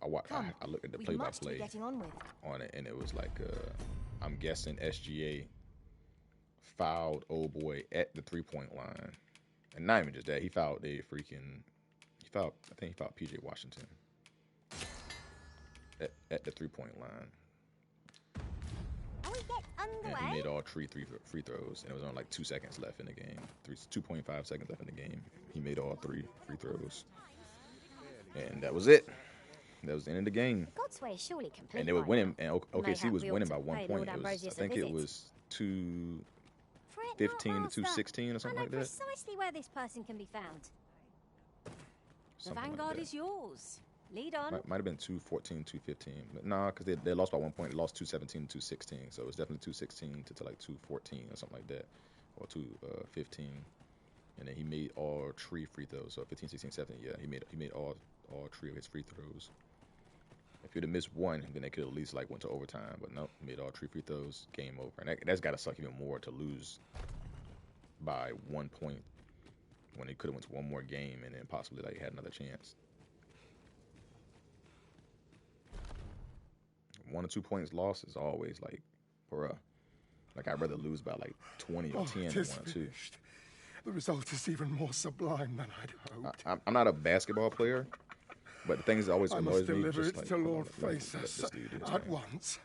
[SPEAKER 2] looked at the play-by-play on it, and it was like I'm guessing SGA fouled old boy at the 3-point line, and not even just that, he fouled I think he fouled PJ Washington at the 3-point line. And he made all three free throws, and it was only like 2 seconds left in the game. 2.5 seconds left in the game. He made all 3 free throws, and that was it. That was the end of the game.
[SPEAKER 8] Godsway is surely complete.
[SPEAKER 2] And they were winning, and OKC was winning by 1 point. I think it was 215 to 216 or something like that.
[SPEAKER 8] Precisely where this person can be found.
[SPEAKER 1] The Vanguard is yours. Lead on.
[SPEAKER 2] Might have been 214, 215. But nah, because they lost by 1 point. They lost 217 to 216. So it was definitely 216 to like 214 or something like that. Or 215. And then he made all 3 free throws. So 15, 16, 17. Yeah, he made all 3 of his free throws. If you'd have missed one, then they could at least like went to overtime. But nope, made all 3 free throws. Game over. And that's got to suck even more to lose by 1 point when he could have went to one more game and then possibly like had another chance. 1 or 2 points lost is always like, bruh. Like I'd rather lose by like 20 or 10 than 1 or 2.
[SPEAKER 12] The result is even more sublime than I'd hoped.
[SPEAKER 2] I'm not a basketball player, but the thing is always annoys me.
[SPEAKER 12] I must deliver
[SPEAKER 2] just
[SPEAKER 12] it
[SPEAKER 2] like,
[SPEAKER 12] to Lord
[SPEAKER 2] let
[SPEAKER 12] Faces
[SPEAKER 2] this dude do his
[SPEAKER 12] at
[SPEAKER 2] thing.
[SPEAKER 12] once.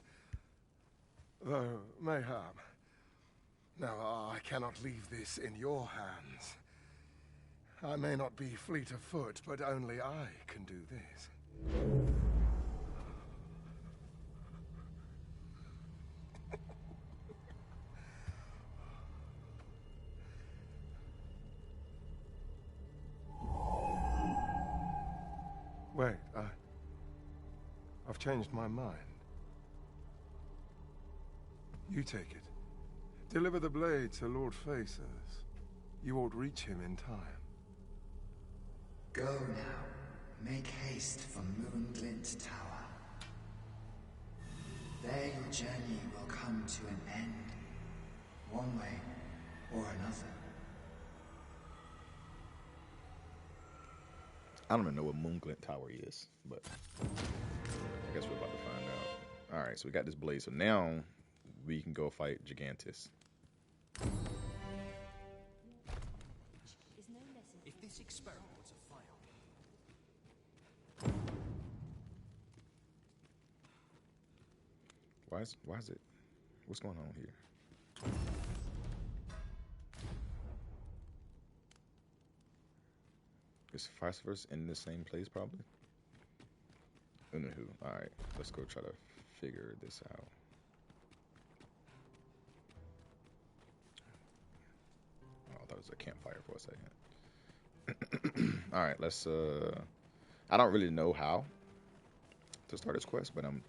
[SPEAKER 12] Though, mayhap. Now, I cannot leave this in your hands. I may not be fleet of foot, but only I can do this. Wait, I've changed my mind. You take it. Deliver the blade to Lord Faces. You ought reach him in time.
[SPEAKER 14] Go now. Make haste for Moonglint Tower. There your journey will come to an end. One way or another.
[SPEAKER 2] I don't even know what Moonglint Tower is, but I guess we're about to find out. All right, so we got this blade. So now we can go fight Gigantus.
[SPEAKER 6] If this experiment was a fail.
[SPEAKER 2] Why is it? What's going on here? Is Phosphorus in the same place, probably? Anywho, alright, let's go try to figure this out. Oh, I thought it was a campfire for a second. Alright, let's I don't really know how to start this quest, but I'm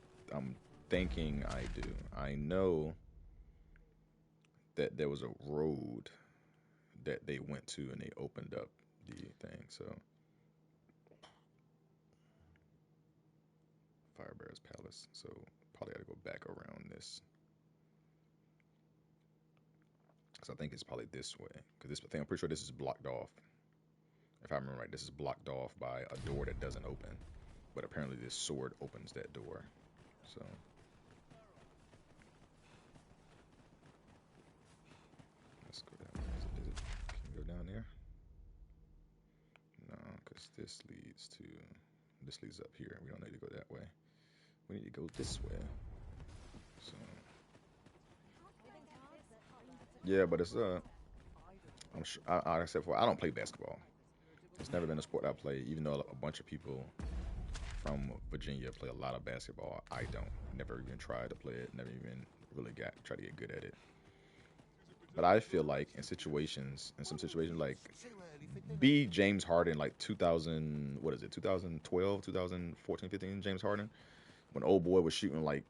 [SPEAKER 2] thinking I do. I know that there was a road that they went to and they opened up the thing, so Firebear's Palace, so probably gotta go back around this, because I think it's probably this way, because this thing, I'm pretty sure this is blocked off. If I remember right, this is blocked off by a door that doesn't open, but apparently this sword opens that door, so let's go down there. Can you go down there? No, because this leads up here. We don't need to go that way. We need to go this way. So yeah, but it's I'm sure. I said before, I don't play basketball. It's never been a sport I play. Even though a bunch of people from Virginia play a lot of basketball, I don't. Never even tried to play it. Never even really tried to get good at it. But I feel like in some situations like James Harden, like 2012, 2014, 15, James Harden, when old boy was shooting like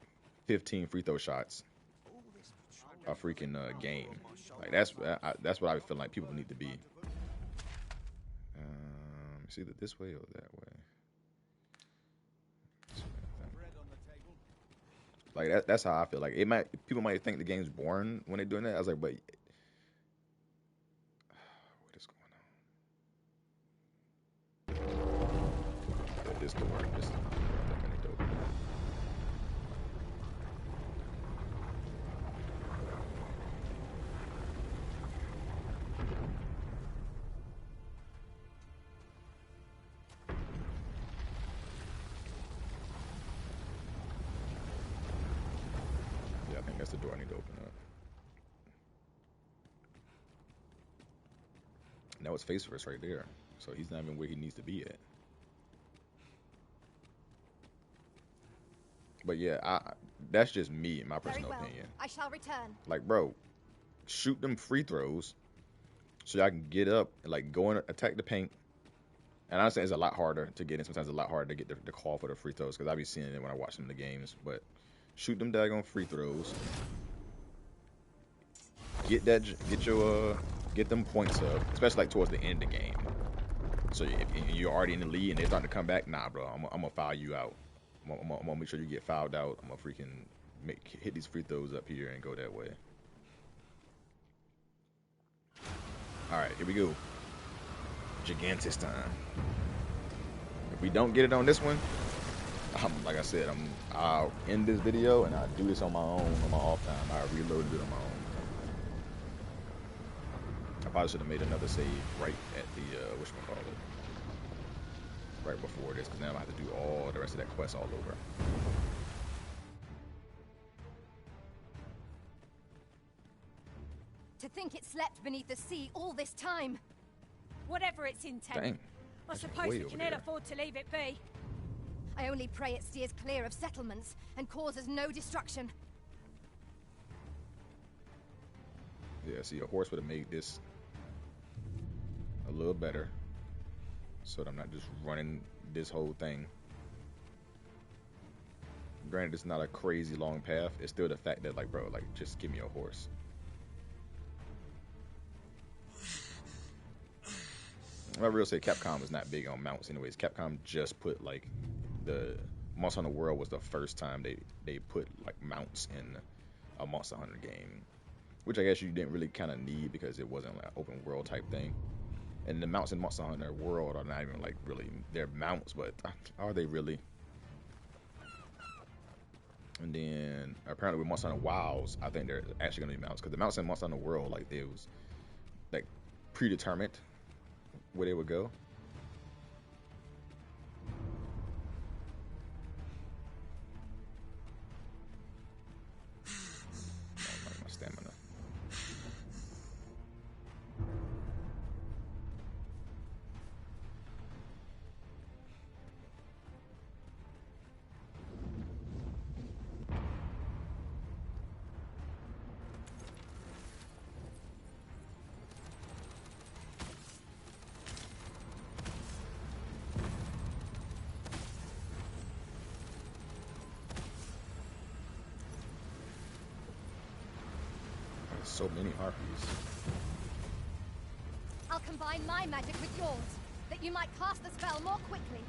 [SPEAKER 2] 15 free throw shots a freaking game. Like that's what I feel like people need to be. It's either this way or that way. Like that's how I feel. Like people might think the game's boring when they're doing that. I was like, but this door. This is definitely dope. Yeah, I think that's the door I need to open up. And that was face first right there. So he's not even where he needs to be at. But yeah, that's just me, in my personal opinion.
[SPEAKER 9] I shall return.
[SPEAKER 2] Like, bro, shoot them free throws so I can get up and like go and attack the paint. And I understand it's a lot harder to get in. Sometimes it's a lot harder to get the call for the free throws because I be seeing it when I watch them in the games. But shoot them daggone free throws. Get them points up, especially like towards the end of the game. So if you're already in the lead and they're starting to come back, nah, bro, I'm gonna foul you out. I'm gonna make sure you get fouled out. I'm gonna freaking hit these free throws up here and go that way. All right, here we go. Gigantus time. If we don't get it on this one, like I said, I'll end this video and I'll do this on my own on my off time. I reloaded it on my own. I probably should have made another save right at the whatchamacallit, right before this, because now I have to do all the rest of that quest all over.
[SPEAKER 9] To think it slept beneath the sea all this time.
[SPEAKER 1] Whatever its intent.
[SPEAKER 2] Dang.
[SPEAKER 1] I suppose we can ill afford to leave it be.
[SPEAKER 9] I only pray it steers clear of settlements and causes no destruction.
[SPEAKER 2] Yeah, see, a horse would have made this a little better, so that I'm not just running this whole thing. Granted, it's not a crazy long path. It's still the fact that, like, bro, like, just give me a horse. I real say Capcom is not big on mounts anyways. Capcom just put, like, the Monster Hunter World was the first time they put, like, mounts in a Monster Hunter game, which I guess you didn't really kind of need because it wasn't like an open world type thing. And the mounts in Monster Hunter World are not even like really, they're mounts, but are they really? And then apparently with Monster Hunter Wilds, I think they're actually gonna be mounts, because the mounts in Monster Hunter World, like, it was like predetermined where they would go. My stamina. So many harpies.
[SPEAKER 9] I'll combine my magic with yours, that you might cast the spell more quickly.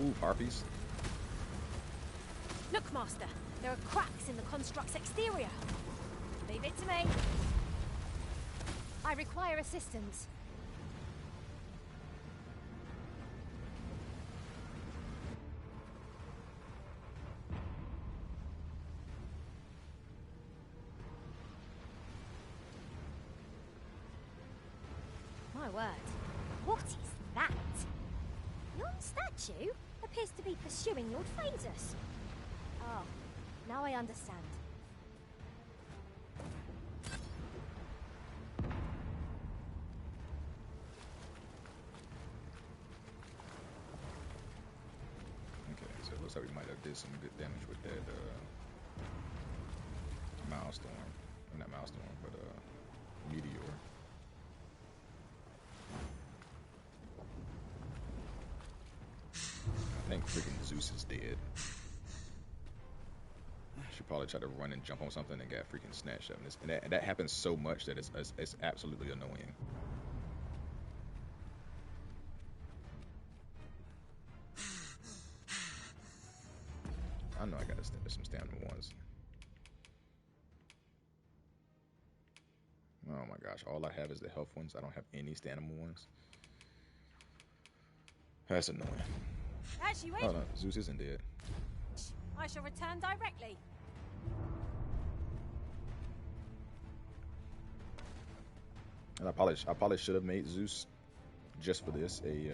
[SPEAKER 9] Ooh, harpies.
[SPEAKER 1] Look, Master, there are cracks in the construct's exterior. Leave it to me.
[SPEAKER 9] I require assistance.
[SPEAKER 8] My word. What is that? Yon statue appears to be pursuing Lord Phaesus.
[SPEAKER 9] Ah, now I understand.
[SPEAKER 2] Okay, so it looks like we might have did some good damage with that milestone. Not milestone, but meteor. I think freaking Zeus is dead. She probably tried to run and jump on something and got freaking snatched up. And that happens so much that it's absolutely annoying. I know I gotta some stamina ones. Oh my gosh, all I have is the health ones. I don't have any stamina ones. That's annoying.
[SPEAKER 1] As you wish.
[SPEAKER 2] Oh no, Zeus isn't dead.
[SPEAKER 1] I shall return directly.
[SPEAKER 2] And I probably should have made Zeus just for this a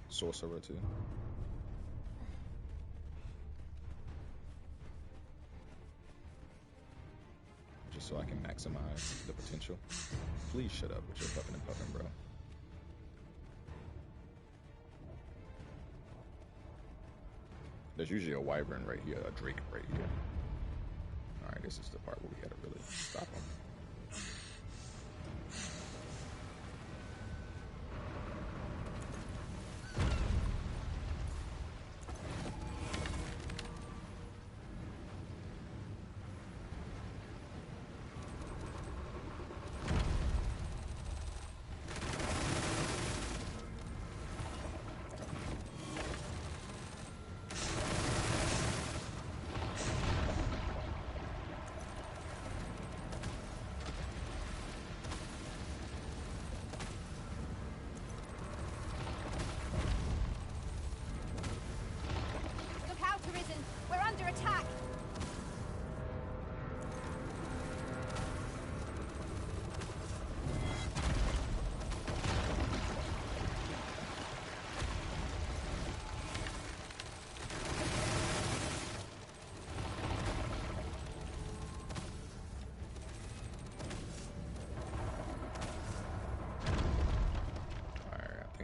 [SPEAKER 2] sorcerer too. Just so I can maximize the potential. Please shut up with your puffing and puffing, bro. There's usually a wyvern right here, a drake right here. Alright, this is the part where we gotta really stop him.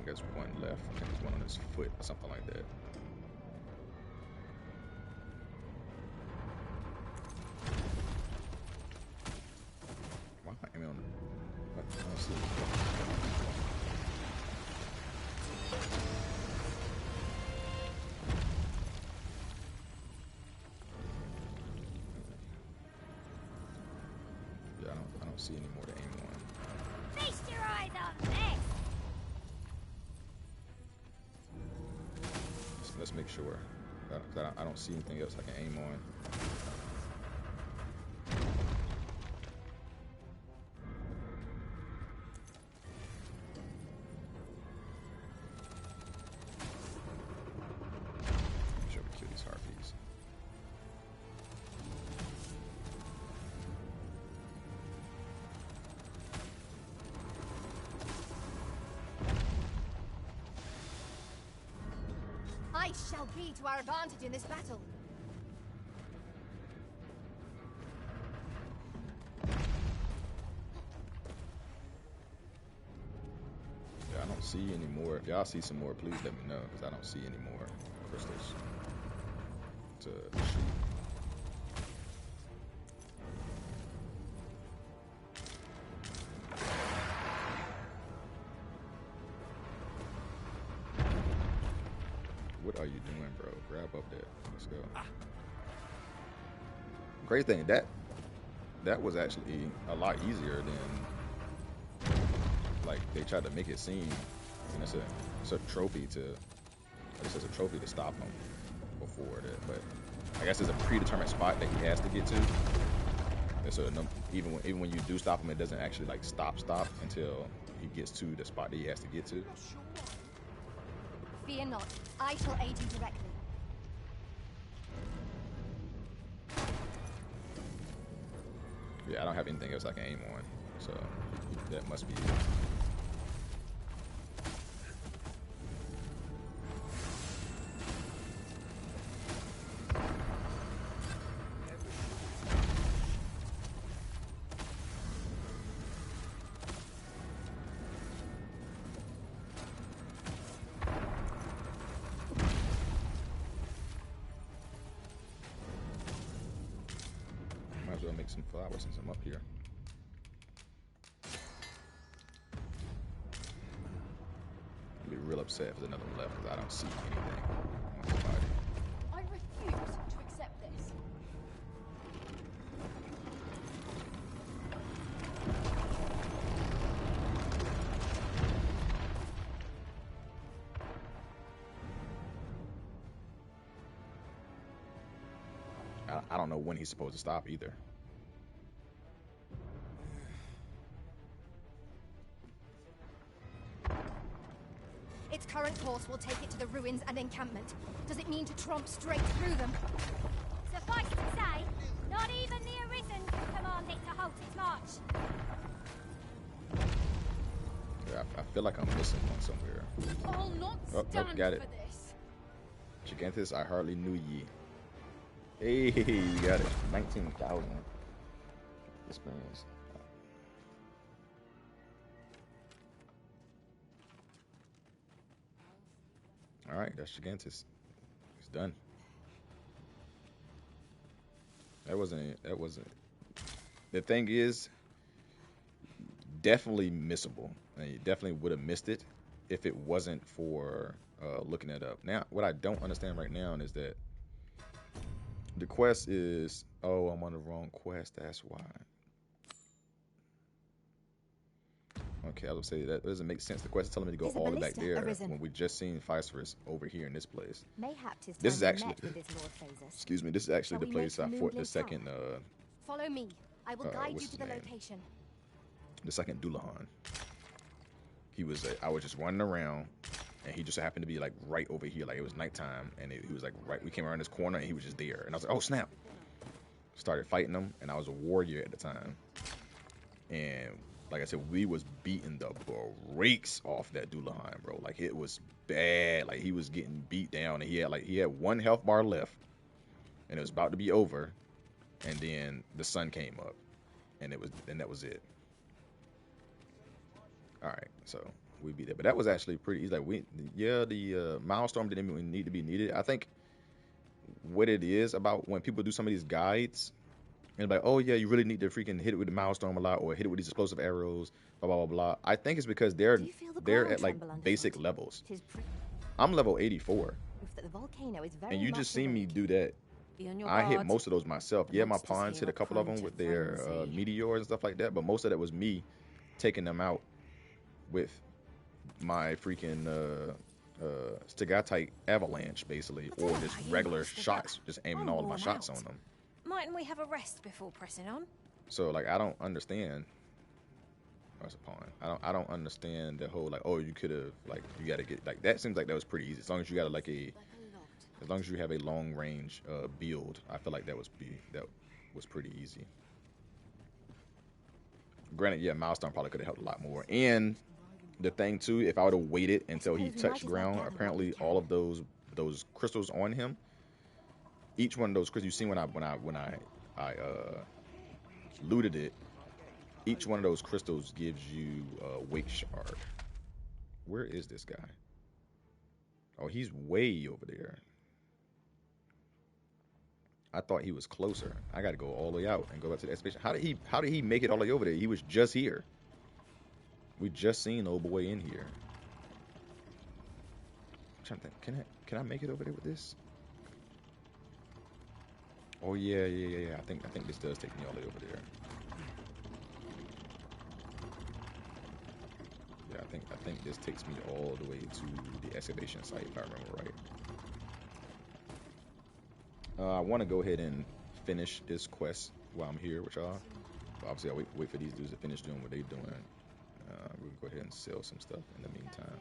[SPEAKER 2] There's one left. I think there's one on his foot or something like that. Why am I aiming on the... I don't see Yeah, I don't see any more to aim on.
[SPEAKER 8] Feast your eyes on this!
[SPEAKER 2] Let's make sure. I don't see anything else I can aim on. Make sure we kill these harpies.
[SPEAKER 9] Ice shall be to our advantage in this battle.
[SPEAKER 2] Yeah, I don't see any more. If y'all see some more, please let me know, because I don't see any more crystals to shoot. What are you doing, bro? Grab up there. Let's go. Great thing, that was actually a lot easier than like they tried to make it seem. And it's a trophy to. This is a trophy to stop him before that, but I guess there's a predetermined spot that he has to get to. And so even when you do stop him, it doesn't actually like stop until he gets to the spot that he has to get to.
[SPEAKER 9] Fear not, I shall aid you directly.
[SPEAKER 2] Yeah, I don't have anything else I can aim on, so that must be it. some flowers since I'm up here. I'd be real upset if there's another one left because I don't see anything on somebody.
[SPEAKER 9] I refuse to accept this.
[SPEAKER 2] I don't know when he's supposed to stop either.
[SPEAKER 9] Its current course will take it to the ruins and encampment. Does it mean to tromp straight through them?
[SPEAKER 8] Suffice to say, not even the Arisen can command it to halt its march.
[SPEAKER 2] Yeah, I feel like I'm missing one somewhere.
[SPEAKER 9] I'll not stand
[SPEAKER 2] got it.
[SPEAKER 9] for this.
[SPEAKER 2] Gigantus, I hardly knew ye. Hey, you got it. 19,000 experience. All right, that's Gigantus. It's done. That wasn't. The thing is, definitely missable. And you definitely would have missed it if it wasn't for looking it up. Now, what I don't understand right now is that the quest is, oh, I'm on the wrong quest. That's why. Okay, I would say that doesn't make sense. The quest is telling me to go all the way back there when we just seen Phosphorus over here in this place.
[SPEAKER 9] Mayhap 'tis
[SPEAKER 2] This is
[SPEAKER 9] time we
[SPEAKER 2] actually,
[SPEAKER 9] met with this Lord Phasus.
[SPEAKER 2] excuse me, this is actually the
[SPEAKER 9] Shall we
[SPEAKER 2] place I
[SPEAKER 9] make
[SPEAKER 2] fought the
[SPEAKER 9] Moonglade
[SPEAKER 2] second,
[SPEAKER 9] Follow me. I will guide you
[SPEAKER 2] what's
[SPEAKER 9] to
[SPEAKER 2] his
[SPEAKER 9] the
[SPEAKER 2] name?
[SPEAKER 9] location.
[SPEAKER 2] the second Dullahan. He was, I was just running around, and he just happened to be like right over here. Like it was nighttime, and he was like right. We came around this corner, and he was just there. And I was like, oh snap! Started fighting him, and I was a warrior at the time. And like I said, we was beating the brakes off that Dullahan, bro. Like it was bad. Like he was getting beat down, and he had one health bar left, and it was about to be over. And then the sun came up, and that was it. All right, so we beat it, but that was actually pretty easy. Like the milestone didn't even need to be needed. I think what it is about when people do some of these guides, and like, oh yeah, you really need to freaking hit it with the milestone a lot, or hit it with these explosive arrows, blah blah blah blah. I think it's because they're at like basic levels. I'm level 84, and you just seen me do that. I hit most of those myself. Yeah, my pawns hit a couple of them with their meteors and stuff like that, but most of that was me taking them out with my freaking Stigatite avalanche, basically, or just regular shots, just aiming all of my shots on them.
[SPEAKER 1] Mightn't we have a rest before pressing on?
[SPEAKER 2] So like, I don't understand. What's a pawn? I don't understand the whole like, oh, you could have like, you got to get like that. Seems like that was pretty easy as long as you got like as long as you have a long range build. I feel like that was pretty easy. Granted, yeah, milestone probably could have helped a lot more. And the thing too, if I would have waited until he touched ground, apparently all of those crystals on him, each one of those crystals you see when I looted it, each one of those crystals gives you a wake shard. Where is this guy? Oh, he's way over there. I thought he was closer. I got to go all the way out and go back to the expedition. How did he make it all the way over there? He was just here. We just seen old boy in here. I'm trying to think. Can I make it over there with this? Oh yeah. I think this does take me all the way over there. Yeah, I think this takes me all the way to the excavation site if I remember right. I want to go ahead and finish this quest while I'm here with y'all. Obviously, I'll wait for these dudes to finish doing what they're doing. We'll go ahead and sell some stuff in the meantime.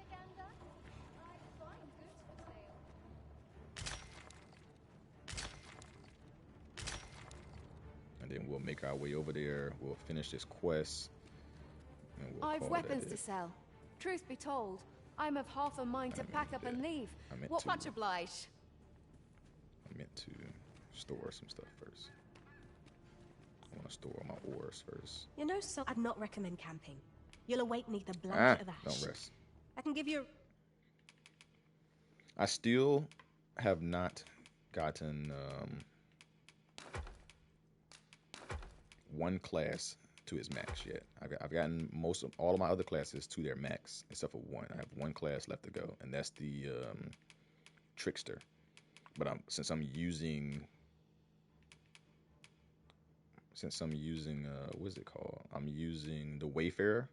[SPEAKER 2] And then we'll make our way over there. We'll finish this quest.
[SPEAKER 9] I've weapons to sell. Truth be told, I'm of half a mind to pack up and leave. What much obliged?
[SPEAKER 2] I meant to store some stuff first. I want to store my ores first.
[SPEAKER 15] You know, so I'd not recommend camping. You'll awake neath the blanket of ash.
[SPEAKER 2] Don't rest.
[SPEAKER 15] I can give you.
[SPEAKER 2] I still have not gotten one class to its max yet. I've gotten all of my other classes to their max except for one. I have one class left to go, and that's the trickster. But since I'm using what is it called? I'm using the Wayfarer.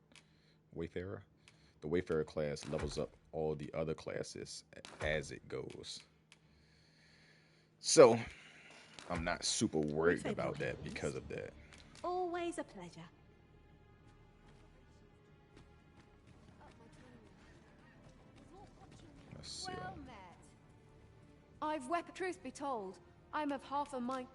[SPEAKER 2] The Wayfarer class levels up all the other classes as it goes. So I'm not super worried about that because of that.
[SPEAKER 15] Always a pleasure.
[SPEAKER 2] Let's see.
[SPEAKER 9] Well met. Truth be told, I'm of half a mind.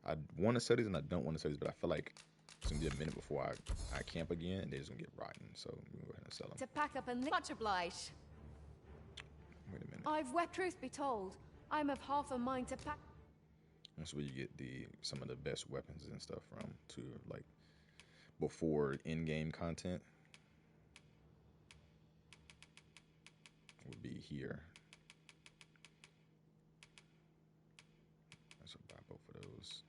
[SPEAKER 2] I want to sell these and I don't want to sell these, but I feel like it's gonna be a minute before I camp again, and they're just gonna get rotten. So I'm gonna go ahead and sell them.
[SPEAKER 9] To pack up and much obliged.
[SPEAKER 2] Wait a minute.
[SPEAKER 9] Truth be told, I'm of half a mind to pack.
[SPEAKER 2] That's where you get some of the best weapons and stuff from, to like before in-game content. Would be here. So buy both of those.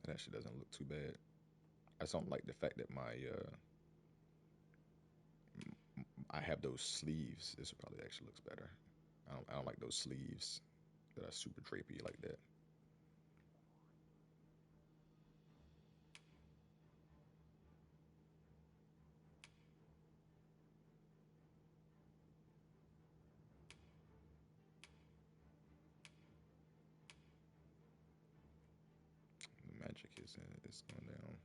[SPEAKER 2] It actually doesn't look too bad. I just don't like the fact that I have those sleeves. This probably actually looks better. I don't like those sleeves that are super drapey like that. The magic is going down.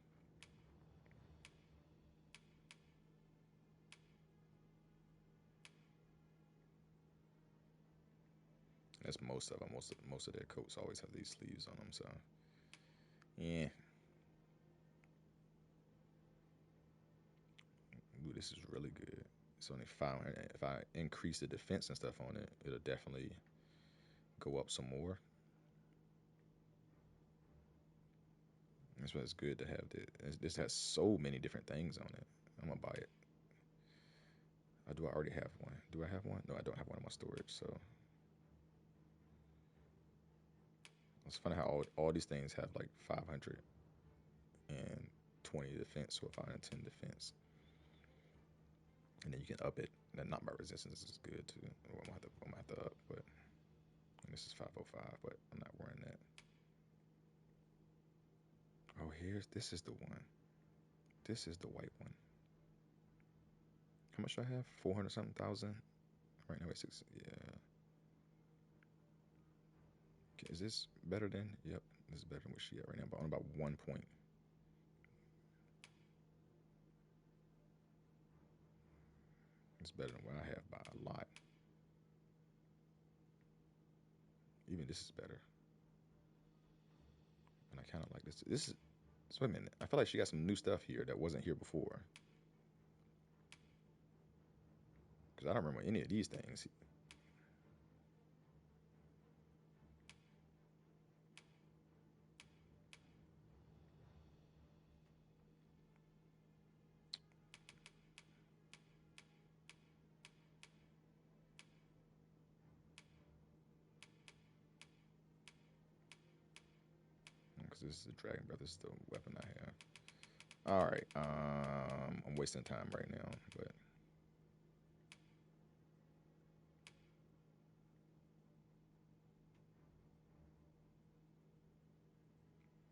[SPEAKER 2] That's most of them. Most of their coats always have these sleeves on them. So, yeah. Ooh, this is really good. It's only 500. If I increase the defense and stuff on it, it'll definitely go up some more. That's why it's good to have this. This has so many different things on it. I'm gonna buy it. Do I already have one? Do I have one? No, I don't have one in my storage. So it's funny how all these things have like 520 defense or 510 defense, and then you can up it. And not my resistance is good too. I'm gonna have to up, but this is 505, but I'm not wearing that. Oh, this is the one. This is the white one. How much do I have? 400-something thousand. Right now, it's 6. Yeah. Okay, is this better than? Yep, this is better than what she got right now, but on about 1 point. It's better than what I have by a lot. Even this is better. And I kind of like this. So wait a minute. I feel like she got some new stuff here that wasn't here before. Because I don't remember any of these things. Because this is the Dragon Breath. This is the weapon I have. All right. I'm wasting time right now, but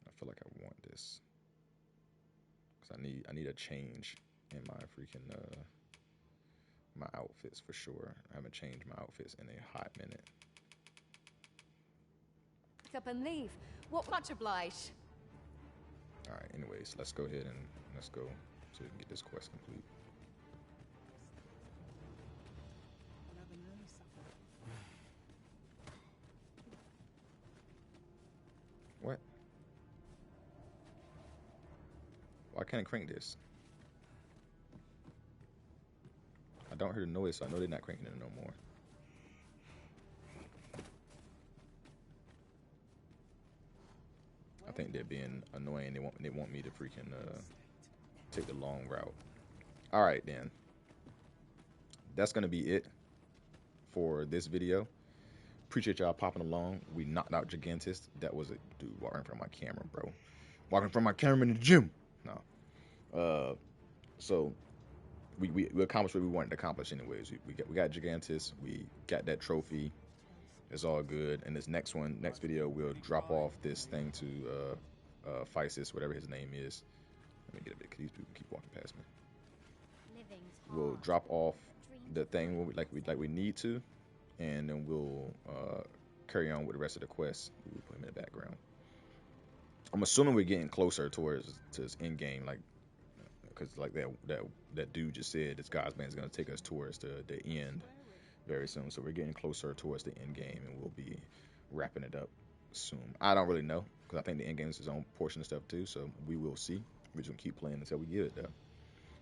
[SPEAKER 2] I feel like I want this because I need a change in my freaking my outfits for sure. I haven't changed my outfits in a hot minute.
[SPEAKER 9] Pick up and leave. What much obliged.
[SPEAKER 2] All right. Anyways, let's go ahead and let's go so we can get this quest complete. What? Why can't I crank this? don't hear the noise, so I know they're not cranking it no more. I think they're being annoying. They want me to freaking take the long route. All right, then. That's gonna be it for this video. Appreciate y'all popping along. We knocked out Gigantus. That was a dude walking from my camera, bro. Walking from my camera in the gym. No. So we accomplished what we wanted to accomplish anyways. We got Gigantus. We got that trophy. It's all good. And this next video, we'll drop off this thing to Physis, whatever his name is. Let me get a bit, because these people keep walking past me. We'll drop off the thing like we need to, and then we'll carry on with the rest of the quest. We'll put him in the background. I'm assuming we're getting closer to his end game, like, because like that dude just said, this God's man is going to take us towards the end very soon. So we're getting closer towards the end game, and we'll be wrapping it up soon. I don't really know, because I think the end game is his own portion of stuff too. So we will see. We're just gonna keep playing until we get it though.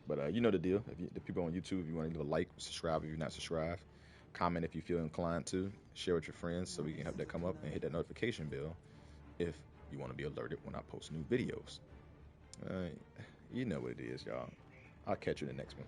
[SPEAKER 2] But you know the deal. The people on YouTube, if you want to leave a like, subscribe if you're not subscribed, comment if you feel inclined to, share with your friends so we can help that come up, and hit that notification bell if you want to be alerted when I post new videos. You know what it is, y'all. I'll catch you in the next one.